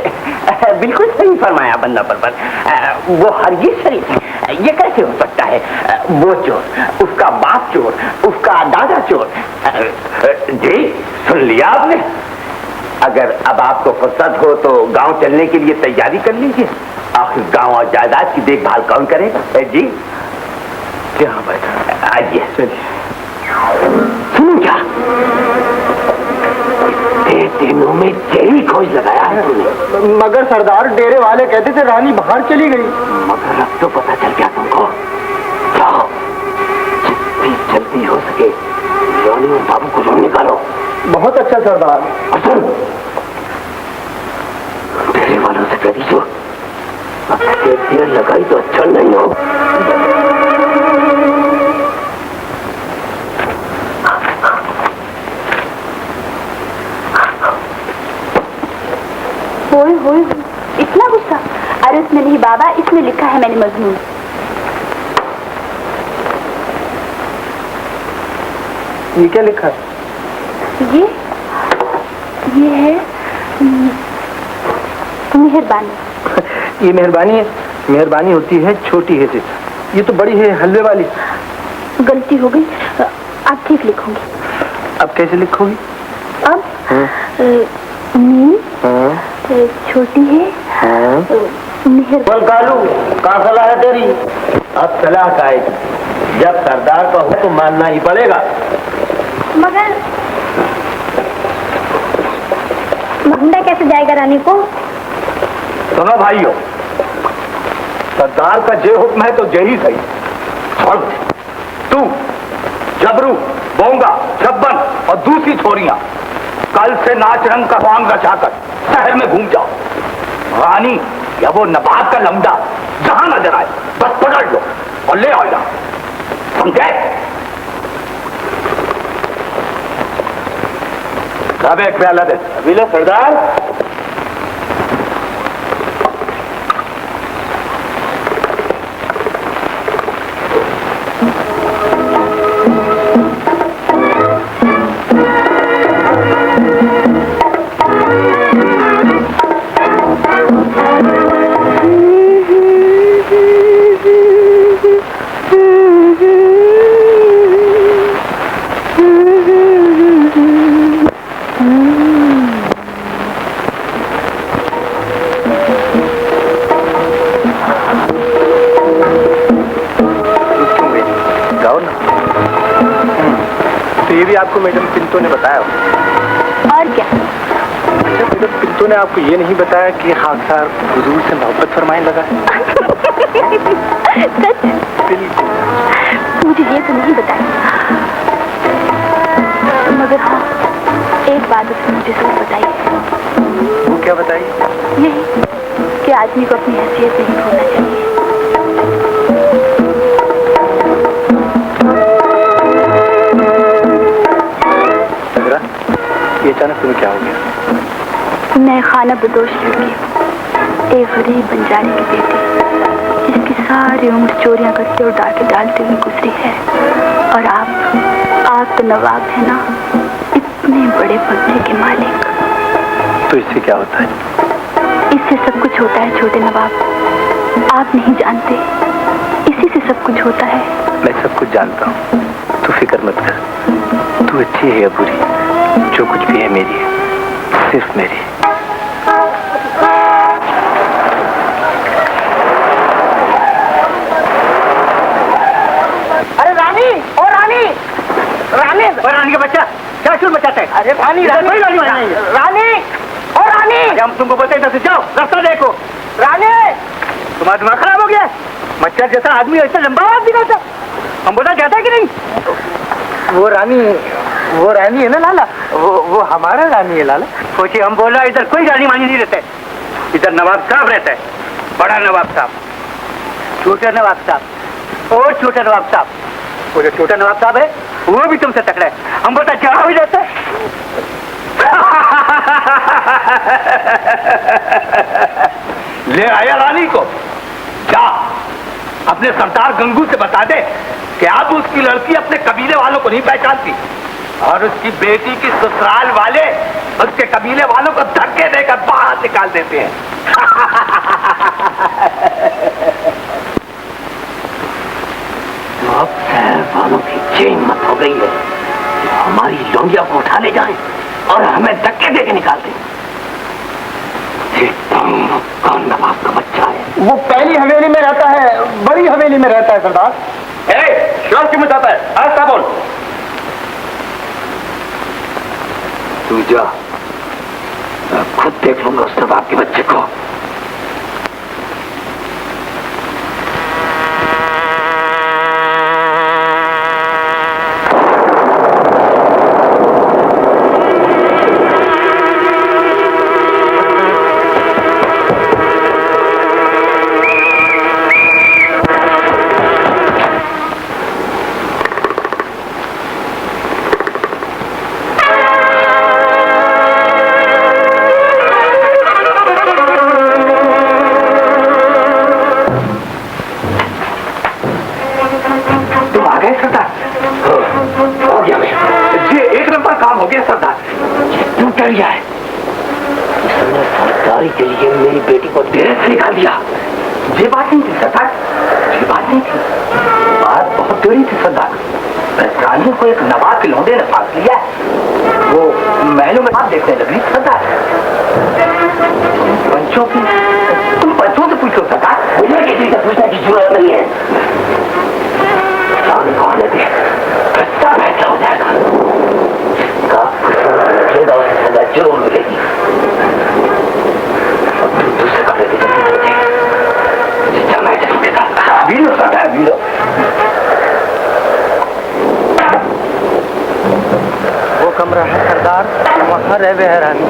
बिल्कुल सही फरमाया बंदा परवर, वो हरगिज़ शरीफ है। ये कैसे हो सकता है? वो चोर, उसका बाप चोर, उसका दादा चोर। जी सुन लिया आपने? अगर अब आपको फुर्सत हो तो गांव चलने के लिए तैयारी कर लीजिए। आखिर गांव और जायदाद की देखभाल कौन करेगा? जी हाँ भाई साहब, आइए। चलिए। सुनो क्या, इतने दिनों में यही खोज लगाया है तूने? मगर सरदार, डेरे वाले कहते थे रानी बाहर चली गई। मगर अब तो पता चल गया तुमको। जाओ, जितनी जल्दी हो सके रानी और बाबू को ढूंढ निकालो। बहुत अच्छा सरदार। और सुन, डेरे वालों से कह दीजिए अब देर लगाई तो अच्छा नहीं हो। होए इतना गुस्सा? अरे उसमें नहीं बाबा, इसमें लिखा है मैंने मजनून। ये क्या लिखा है? ये है मेहरबानी। ये मेहरबानी है? मेहरबानी होती है छोटी है से, ये तो बड़ी है हलवे वाली। गलती हो गई, आप ठीक लिखोगे। अब कैसे लिखोगी? अब मीम छोटी है, मेहरबानी। कालू, कहाँ सलाह है तेरी? अब सलाह का है, जब सरदार का हुक्म मानना ही पड़ेगा। मगर ढूंढा कैसे जाएगा रानी को? सुनो भाइयों, सरदार का जे हुक्म है तो यही सही। छोड़ तू, जबरू, बोंगा, छब्बन और दूसरी छोरियां कल से नाच रंग का वांग रचाकर शहर में घूम जाओ। रानी या वो नवाब का लमडा जहां नजर आए बस पकड़ लो और ले आओ यहाँ, समझे? अब एक प्याला दे। अभी लो सरदार। आपको मैडम पिंटो ने बताया? और क्या? अच्छा मैडम पिंटो ने आपको ये नहीं बताया कि खाकसार हुजूर से मोहब्बत फरमाने लगा है? सच? बिल्कुल। मुझे ये तो नहीं बताया, मगर हाँ एक बात उसने मुझे जरूर बताई। वो क्या बताई? यही कि आदमी को अपनी हैसियत नहीं भूलना चाहिए। ये अचानक तुम्हें क्या हो गया? मैं खाना बदोश लड़की हूँ, एक गरीब बंजारे की बेटी, जिसकी सारी उम्र चोरियां करते और डाके डालते हुए गुजरी है। और आप तो नवाब है ना, इतने बड़े बंगले के मालिक। तो इससे क्या होता है? इससे सब कुछ होता है छोटे नवाब, आप नहीं जानते। इसी से सब कुछ होता है। मैं सब कुछ जानता हूँ, तू फिक्र मत कर। तू अच्छी है या बुरी, जो कुछ भी है मेरी है, सिर्फ मेरी है। अरे रानी, ओ रानी, रानी, और रानी का बच्चा क्या शुरू मचाता है? अरे रानी, रानी, रानी, रानी, ओ रानी, हम तुमको बोलते हैं इधर से जाओ, रास्ता देखो। रानी, तुम्हारा दिमाग खराब हो गया? मच्छर जैसा आदमी ऐसा लंबा आवाज दिखाता, हम बोला जाता है कि नहीं? वो रानी है ना लाला, वो हमारा रानी है लाला। सोचिए, हम बोला इधर कोई रानी मानी नहीं रहता है, इधर नवाब साहब रहता है, बड़ा नवाब साहब, छोटा नवाब साहब और छोटा नवाब साहब। वो जो छोटा नवाब साहब है वो भी तुमसे तकड़ा है, हम बोलता जहाँ भी रहता है। ले आया रानी को, जा अपने सरदार गंगू से बता दे कि अब उसकी लड़की अपने कबीले वालों को नहीं पहचानती और उसकी बेटी की ससुराल वाले उसके कबीले वालों को धक्के देकर बाहर निकाल देते हैं। अब शहर वालों की ये हिम्मत हो गई है, हमारी लौंडिया को उठा ले जाएं और हमें धक्के देके निकाल दें। कौन नवाब का बच्चा है? वो पहली हवेली में रहता है, बड़ी हवेली में रहता है सरदार। शोर क्यों मचाता है? आज बोल। तू जा, मैं खुद देख लूंगा उस नवाब के बच्चे को। के लिए मेरी बेटी को देर से निकाल दिया। ये बात नहीं थी सरदार, ये बात नहीं थी, बात बहुत टेढ़ी थी सरदार। रानी को एक नवाब के लौंडे ने फांस लिया, वो महलों में बात देखने लगी सरदार। तुम पंचों से पूछो सरदार, मुझे किसी से पूछने की जरूरत नहीं है। कौन है सब ऐसा हो जाएगा, लगेगा उसे सजा जरूर मिलेगी। दूसरे कमरे की वीरो सरदार, वीरो। वो कमरा है सरदार, वहाँ रहे है रानी।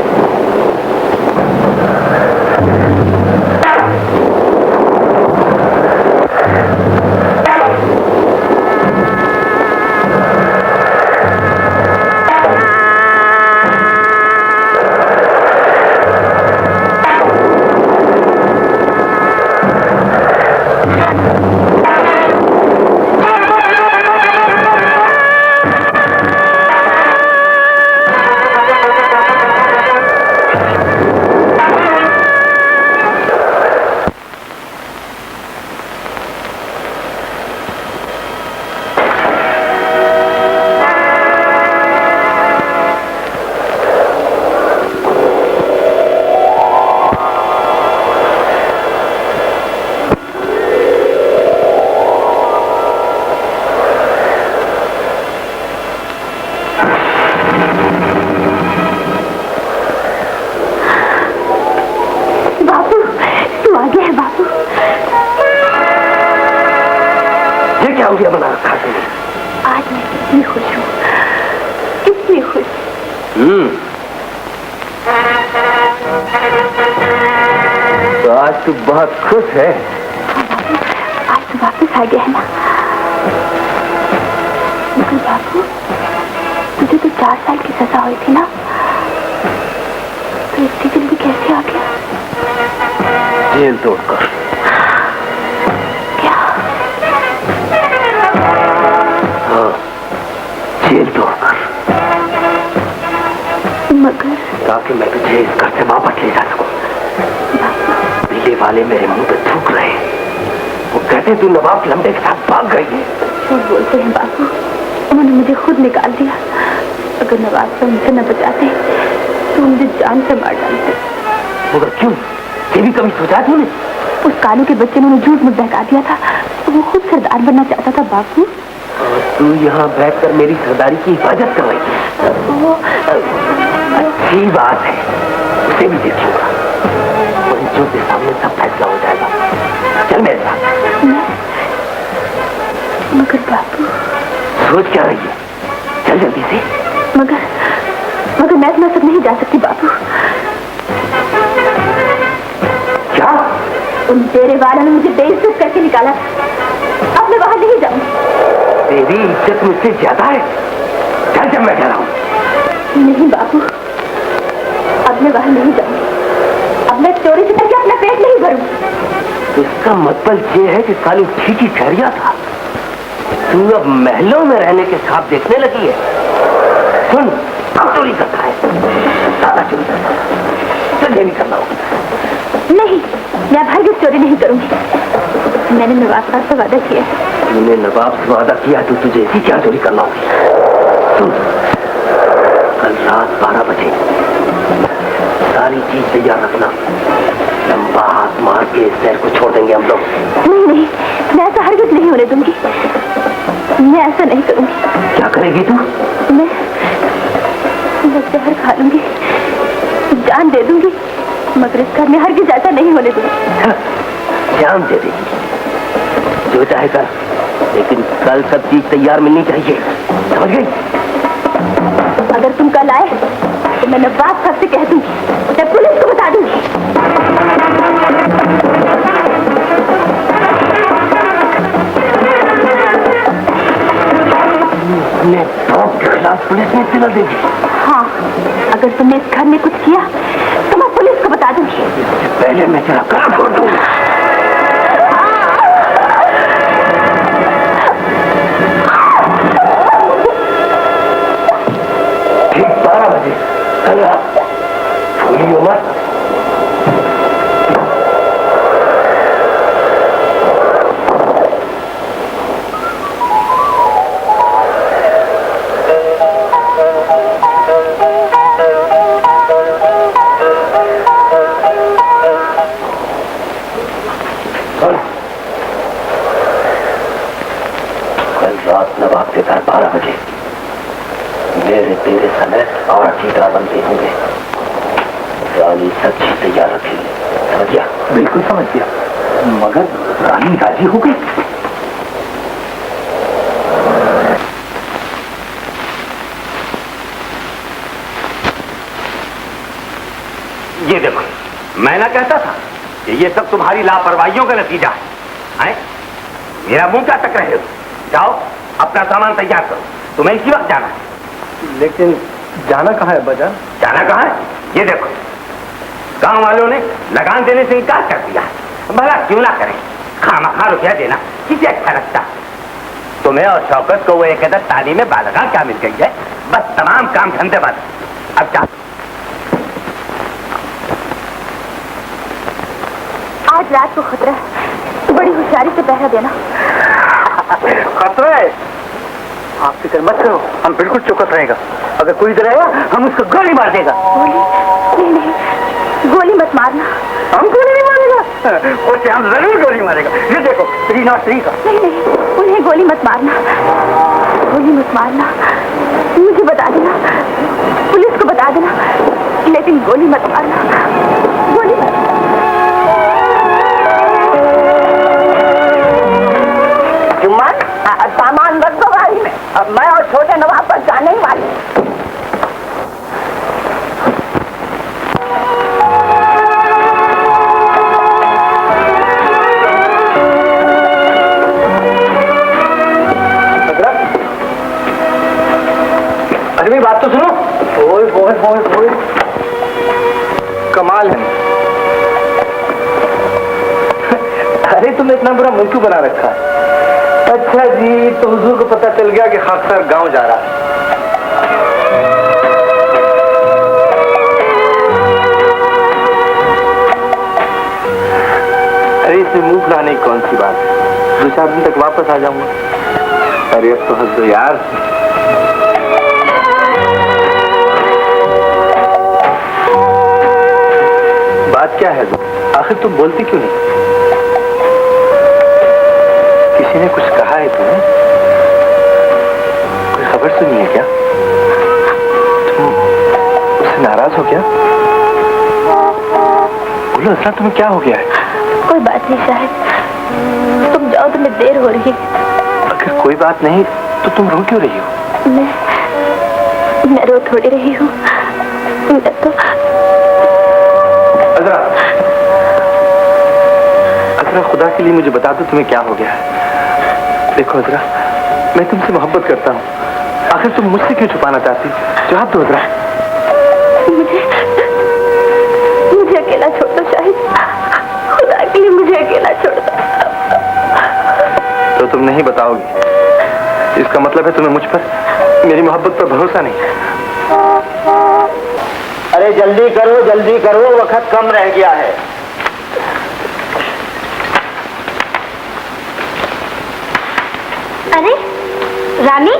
आज मैं कितनी खुश हूँ, कितनी खुश। तो आज तू बहुत खुश है। आज तो वापस आ गया है ना। मगर बाबू, तुझे तो 4 साल की सजा हुई थी ना, तो इतनी जल्दी कैसे आ गया? जेल तोड़कर। जेल तोड़कर। मगर ताकि मैं तुझे इस घर से वापस ले जा सकूं। पीले वाले मेरे मुंह पे थूक रहे, वो कहते तू नवाब लंबे के साथ भाग गई है। झूठ बोलते हैं बाबू, उन्होंने मुझे खुद निकाल दिया। अगर नवाब से उनसे न बचाते तो मुझे जान से मार डालते। मगर क्यों? ये भी कभी सोचा तूने? उस कालू के बच्चे ने उन्हें झूठ में बहका दिया था। वो खुद सरदार बनना चाहता था बाबू। और तू यहाँ बैठकर मेरी सरदारी की हिफाजत कर रही है। वो अच्छी बात है, उसे भी देखूंगा। मंचों के सामने सब फैसला हो जाएगा। चल मेरे साथ। मगर बाबू सोच क्या रही है? चल जल्दी से। मगर मैं इतना सब नहीं जा सकती बाबू। क्या? उन तेरे वालों ने मुझे बेइज्जत करके निकाला था। अब मैं वहां नहीं जाऊंगी। तेरी इज्जत मुझसे ज्यादा है। चल जब मैं कह रहा हूँ। नहीं बाबू, अब मैं वहां नहीं जाऊंगी। अब मैं चोरी से करके अपना पेट नहीं भरूंगी। इसका मतलब ये है कि कालू ठीक ही ठहरिया था। तू अब महलों में रहने के ख्वाब देखने लगी है। सुन, अब चोरी करता है, ज्यादा चोरी करता है। चल ये नहीं करना होगा। नहीं, मैं हरगिज़ चोरी नहीं करूंगी। मैंने नवाब साहब से वादा किया है। तूने नवाब से वादा किया तो तुझे इसी क्या चोरी करना होगी। सुन, कल रात 12 बजे सारी चीज तैयार रखना। लंबा हाथ मार के इस शहर को छोड़ देंगे हम लोग। नहीं, मैं ऐसा हरगिज़ नहीं होने दूंगी। मैं ऐसा नहीं करूंगी। क्या करेगी तू? मैं जहर खा लूंगी, जान दे दूंगी, मगर इस घर में हरगिज़ ऐसा नहीं होने दूंगी। जान दे देगी, जो चाहे कर, लेकिन कल सब चीज तैयार मिलनी चाहिए, समझ गई? अगर तुम कल आए तो मैं नवाब साहब से कह दूंगी, मैं पुलिस को बता दूंगी। अपने बाप के खिलाफ पुलिस में इत्तला देगी? हाँ, अगर तुमने इस घर में कुछ किया तो मैं पुलिस को बता दूंगी। पहले मैं तेरा काम छोड़ दूंगा। ठीक 12 बजे कल रात, भूलियो मत। नवाब के घर 12 बजे मेरे तेरे समेत 8 चीता बनते होंगे। रानी सब चीज तैयार रखेगी, समझ गया? बिल्कुल समझ गया। मगर रानी राजी हो गई? ये देखो, मैं ना कहता था कि ये सब तुम्हारी लापरवाहियों का नतीजा है? मेरा मुंह क्या तक रहे हो? जाओ अपना सामान तैयार करो, तुम्हें इसी वक्त जाना है। लेकिन जाना कहाँ है बाजार? जाना कहाँ है? ये देखो, गांव वालों ने लगान देने से इनकार कर दिया। भला क्यों ना करें? खामखा रुपया देना किसे अच्छा लगता? तुम्हें और शौकत को वो एक अदर तालीम बालगा क्या मिल गई है? बस तमाम काम धंधे बंद। अब जा। आज रात को खतरा है, बड़ी होशियारी से पहरा देना। खतरा है? आप फिक्र मत करो, हम बिल्कुल चौकस रहेगा। अगर कोई इधर आएगा हम उसको गोली मार देगा। गोली? नहीं, गोली मत मारना। हम गोली नहीं मारेगा? उसे हम जरूर गोली मारेगा। ये देखो, 303 का। नहीं, उन्हें गोली मत मारना, गोली मत मारना। मुझे बता देना, पुलिस को बता देना, लेकिन गोली मत मारना, गोली मत। जुम्मन, सामान रख दो गाड़ी में। मैं और छोटे नवाब पर जाने ही वाले। अरे मेरी बात तो सुनो। ओए ओए ओए ओए, कमाल है। अरे तुमने इतना बुरा मुंह क्यों बना रखा है? अच्छा जी, तो हुजूर को पता चल गया कि खाकसर गांव जा रहा है। इसमें मुंह फुलाने की कौन सी बात है? 2-4 दिन तक वापस आ जाऊंगा। अरे अब तो हंस दो यार। बात क्या है? आखिर तुम बोलती क्यों नहीं? किसी ने कुछ कहा है तुम्हें? कोई खबर सुनी है क्या? तुम उससे नाराज हो क्या? बोलो असरा, तुम्हें क्या हो गया है? कोई बात नहीं शायद, तुम जाओ, तुम्हें देर हो रही है। अगर कोई बात नहीं तो तुम रो क्यों रही हो? मैं रो थोड़ी रही हूँ, मैं तो अज़रा, खुदा के लिए मुझे बता दो तुम्हें क्या हो गया है। देखो अज़रा, मैं तुमसे मोहब्बत करता हूँ, आखिर तुम मुझसे क्यों छुपाना चाहती? जवाब दो अज़रा। मुझे अकेला छोड़ दो शाहिद, खुदा के लिए मुझे अकेला छोड़ दो। तो तुम नहीं बताओगी, इसका मतलब है तुम्हें मुझ पर, मेरी मोहब्बत पर भरोसा नहीं। अरे जल्दी करो, वक्त कम रह गया है। अरे रानी,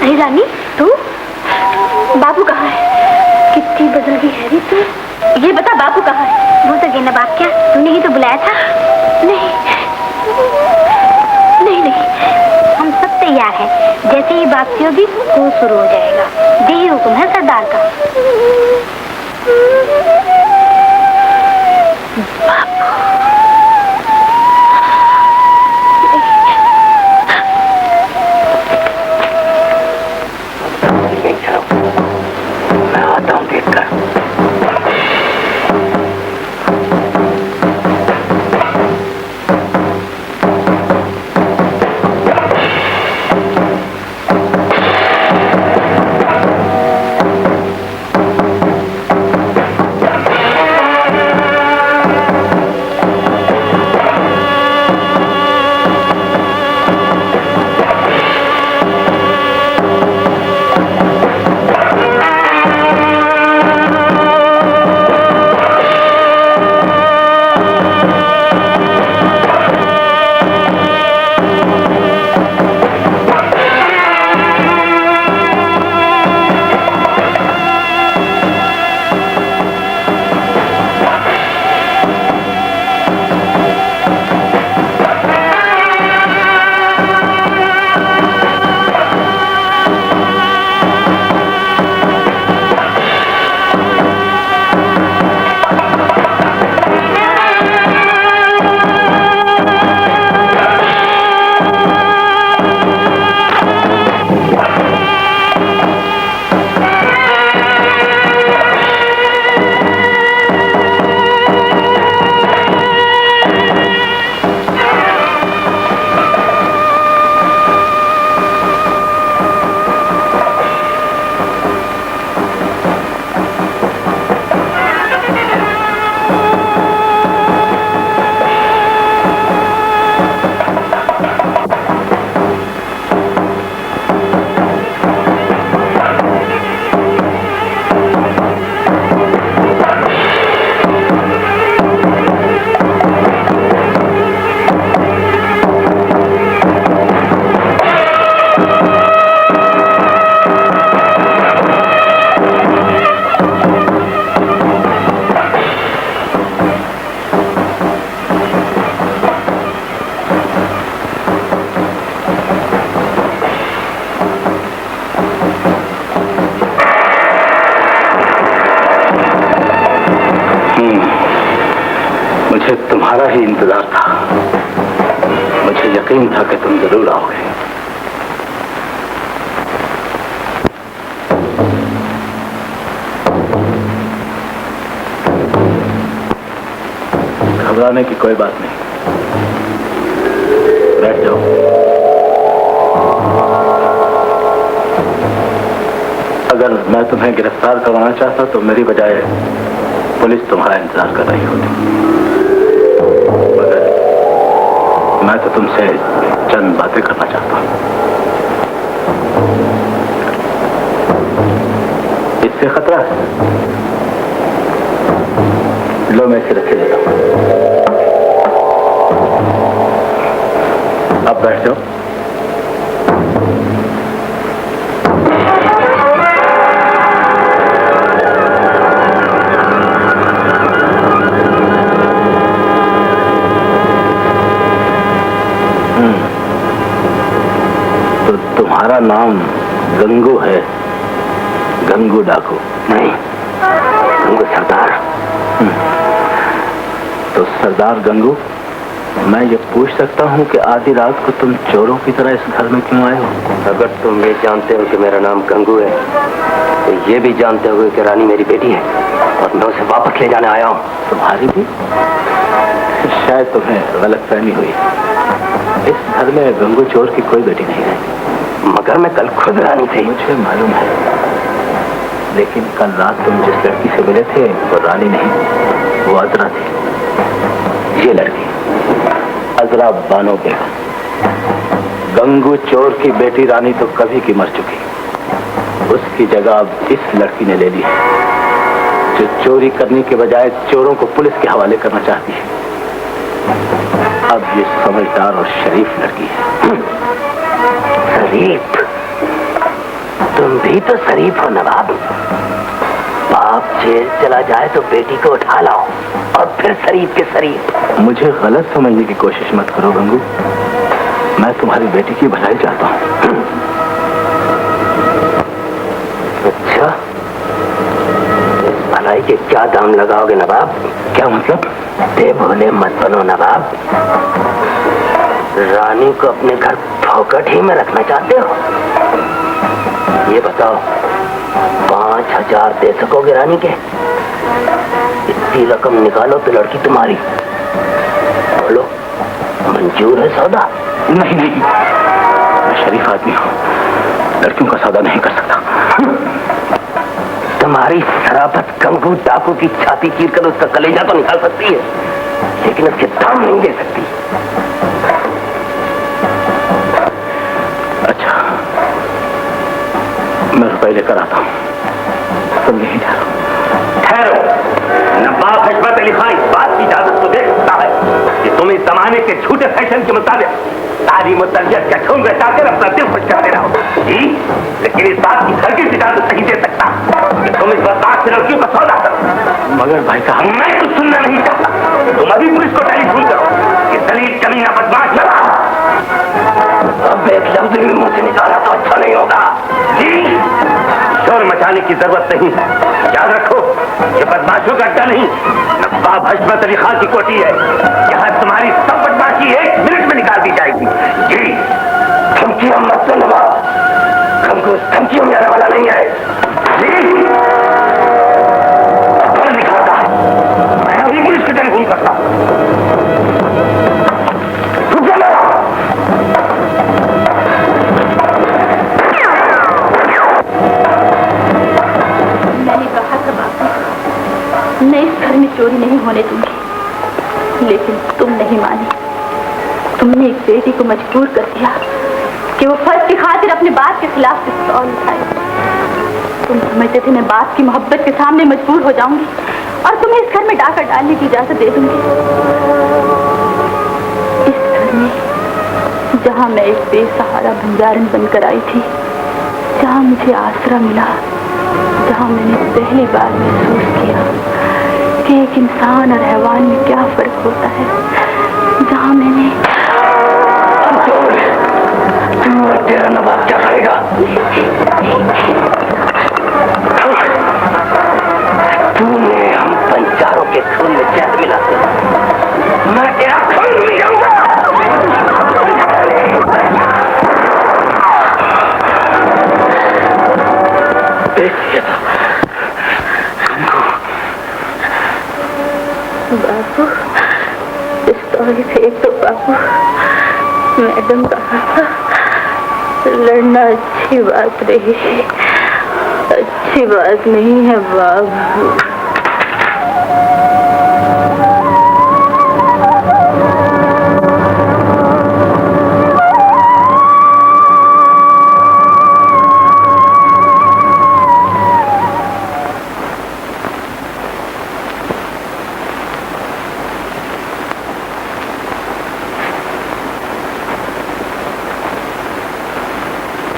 अरे रानी, तू? बाबू कहाँ है? कितनी बदल गई है रे तू। ये बता, बाबू कहाँ है? वो तो गया ना बाप, क्या तूने ही तो बुलाया था? नहीं, हम सब तैयार हैं। जैसे ही बात की होगी वो शुरू हो जाएगा। यही हुक्म है सरदार का। मैं आता हूँ देखकर। मुझे तुम्हारा ही इंतजार था। मुझे यकीन था कि तुम जरूर आओगे। घबराने की कोई बात नहीं, बैठ जाओ। अगर मैं तुम्हें गिरफ्तार करवाना चाहता तो मेरी बजाय पुलिस तुम्हारा इंतजार कर रही होती। मगर मैं तो तुमसे चंद बातें करना चाहता हूं। इससे खतरा है। लो मैं इसे रखे देता हूं। अब बैठ जाओ। तो तुम्हारा नाम गंगू है? गंगू डाकू? नहीं, गंगू सरदार। तो सरदार गंगू, मैं ये पूछ सकता हूँ कि आधी रात को तुम चोरों की तरह इस घर में क्यों आए हो? अगर तुम ये जानते हो कि मेरा नाम गंगू है, तो ये भी जानते हो कि रानी मेरी बेटी है और मैं उसे वापस ले जाने आया हूँ। तुम्हारी भी? शायद तुम्हें गलतफहमी हुई। इस घर में गंगू चोर की कोई बेटी नहीं है। मगर मैं कल खुद रानी थी। मुझे मालूम है, लेकिन कल रात तुम जिस लड़की से मिले थे वो रानी नहीं, वो अजरा थी। ये लड़की अजरा बानो बेगम। गंगू चोर की बेटी रानी तो कभी की मर चुकी, उसकी जगह अब इस लड़की ने ले ली है, जो चोरी करने के बजाय चोरों को पुलिस के हवाले करना चाहती है। अब ये समझदार और शरीफ लड़की है। शरीफ? तुम भी तो शरीफ हो नवाब। बाप जेल चला जाए तो बेटी को उठा लाओ और फिर शरीफ के शरीफ। मुझे गलत समझने की कोशिश मत करो गंगू, मैं तुम्हारी बेटी की भलाई चाहता हूँ। अच्छा, इस भलाई के क्या दाम लगाओगे नवाब? क्या मतलब? दे भोले मत बनो नवाब। रानी को अपने घर फोकट ही में रखना चाहते हो? ये बताओ, 5,000 दे सकोगे रानी के? इतनी रकम निकालो तो लड़की तुम्हारी। बोलो, मंजूर है सौदा? नहीं नहीं, मैं शरीफ आदमी हूँ, लड़कियों का सौदा नहीं कर सकता। तुम्हारी शराफत गंगू डाकू की छाती चीर कर उसका कलेजा तो निकाल सकती है, लेकिन उसके दाम नहीं दे सकती। अच्छा, मैं रुपए लेकर आता हूँ, तुम यहीं ठहरो। ठहरो, नवाब हजरत अली खान इस बात की इजाजत तो दे सकता है कि तुम इस जमाने के झूठे फैशन के मुताबिक तालीम और तरबियत का खून बचाकर अपना दिल खुश करते रहो जी, लेकिन इस बात की हरगिज़ इजाजत नहीं दे सकता कि तुम इस बर्दाश्त से लड़कियों का सौदा करो। मगर भाई साहब, मैं कुछ सुनना नहीं चाहता। तुम अभी पुलिस को टेलीफोन करो कि दलील कमीना बदमाश लगा। अब एक लफ्ज भी मुंह से निकाला तो अच्छा नहीं होगा जी। शोर मचाने की जरूरत नहीं, याद रखो ये बदमाशों का अड्डा नहीं, नवाब हजरत अली खान की कोठी है। यहाँ तुम्हारी सब बदमाशी 1 मिनट में निकाल दी जाएगी जी। धमकियां मत दो नवाब, हमको धमकियों में आने वाला नहीं है जी। निकालता है, मैं अभी पुलिस को टेलीफोन करता हूँ। मैं इस घर में चोरी नहीं होने दूंगी, लेकिन तुम नहीं माने। तुमने एक बेटी को मजबूर कर दिया कि वो फर्ज की खातिर अपने बाप के खिलाफ पिस्तौल उठाए। तुम समझते थे मैं बाप की मोहब्बत के सामने मजबूर हो जाऊंगी और तुम्हें इस घर में डाका डालने की इजाजत दे दूंगी। इस घर में जहां मैं एक बेसहारा बंजारन बनकर आई थी, जहां मुझे आसरा मिला, जहां मैंने पहली बार महसूस किया कि एक इंसान और हैवान में क्या फर्क होता है, जहां मैंने तेरा नवाब क्या करेगा? तूने हम पंचारों के खून में जहर मिला, मैं तेरा खून पी जाऊंगा। बाबू, पिस्तौल फेंक दो बाबू। मैडम कहा था लड़ना अच्छी बात नहीं, अच्छी बात नहीं है बाबू।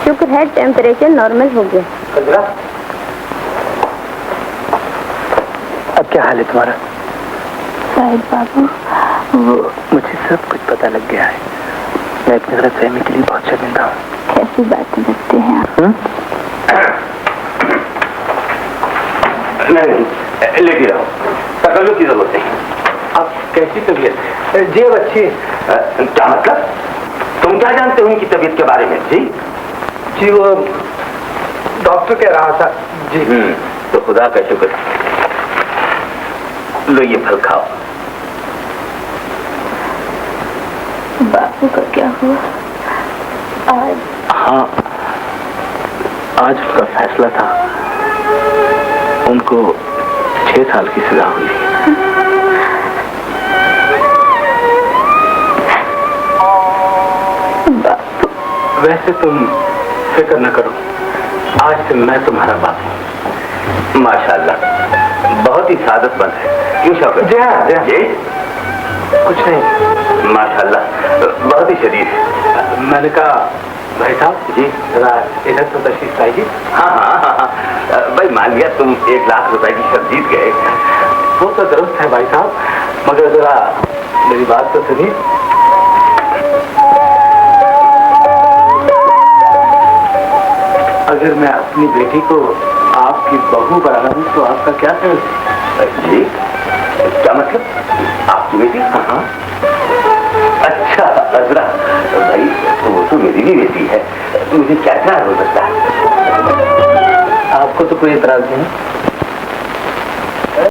शुक्र है टेम्परेचर नॉर्मल हो गया। अजरा, अब क्या हाल है तुम्हारा? साहिब बाबू, वो मुझे सब कुछ पता लग गया है। मैं अपनी गलतफहमी के लिए बहुत शर्मिंदा हूँ। कैसी बातें करते हैं आप? नहीं, लेटी रहो, तकल्लुफ़ की जरूरत नहीं। अब कैसी तबीयत है? जी अब अच्छी है। क्या मतलब? तुम क्या जानते हो उनकी तबीयत के बारे में? जी जी वो डॉक्टर कह रहा था जी। तो खुदा का शुक्र। लो ये फल खाओ। बाबू का क्या हुआ आज? हाँ, आज उसका फैसला था। उनको 6 साल की सजा हुई है। वैसे तुम फिक्र न करो, आज से मैं तुम्हारा बाप हूँ। माशाल्लाह, बहुत ही सादतमंद है। क्यों शौकत? जी हाँ, जी हाँ। जी कुछ नहीं। माशाल्लाह, बहुत ही शरीफ है। मैंने कहा भाई साहब जी जरा इधर तो तशरीफ लाइए। हाँ हाँ हाँ हाँ, भाई मान लिया तुम 1 लाख रुपए की शर्त जीत गए। वो तो दुरुस्त है भाई साहब, मगर जरा मेरी बात तो सुनिए। अगर मैं अपनी बेटी को आपकी बहू बना दूं तो आपका क्या ख्याल? जी क्या मतलब? आपकी बेटी? हाँ। अच्छा अजरा भाई, तो वो तो मेरी भी बेटी है, मुझे क्या ख्याल हो सकता है? आपको तो कोई एतराज नहीं?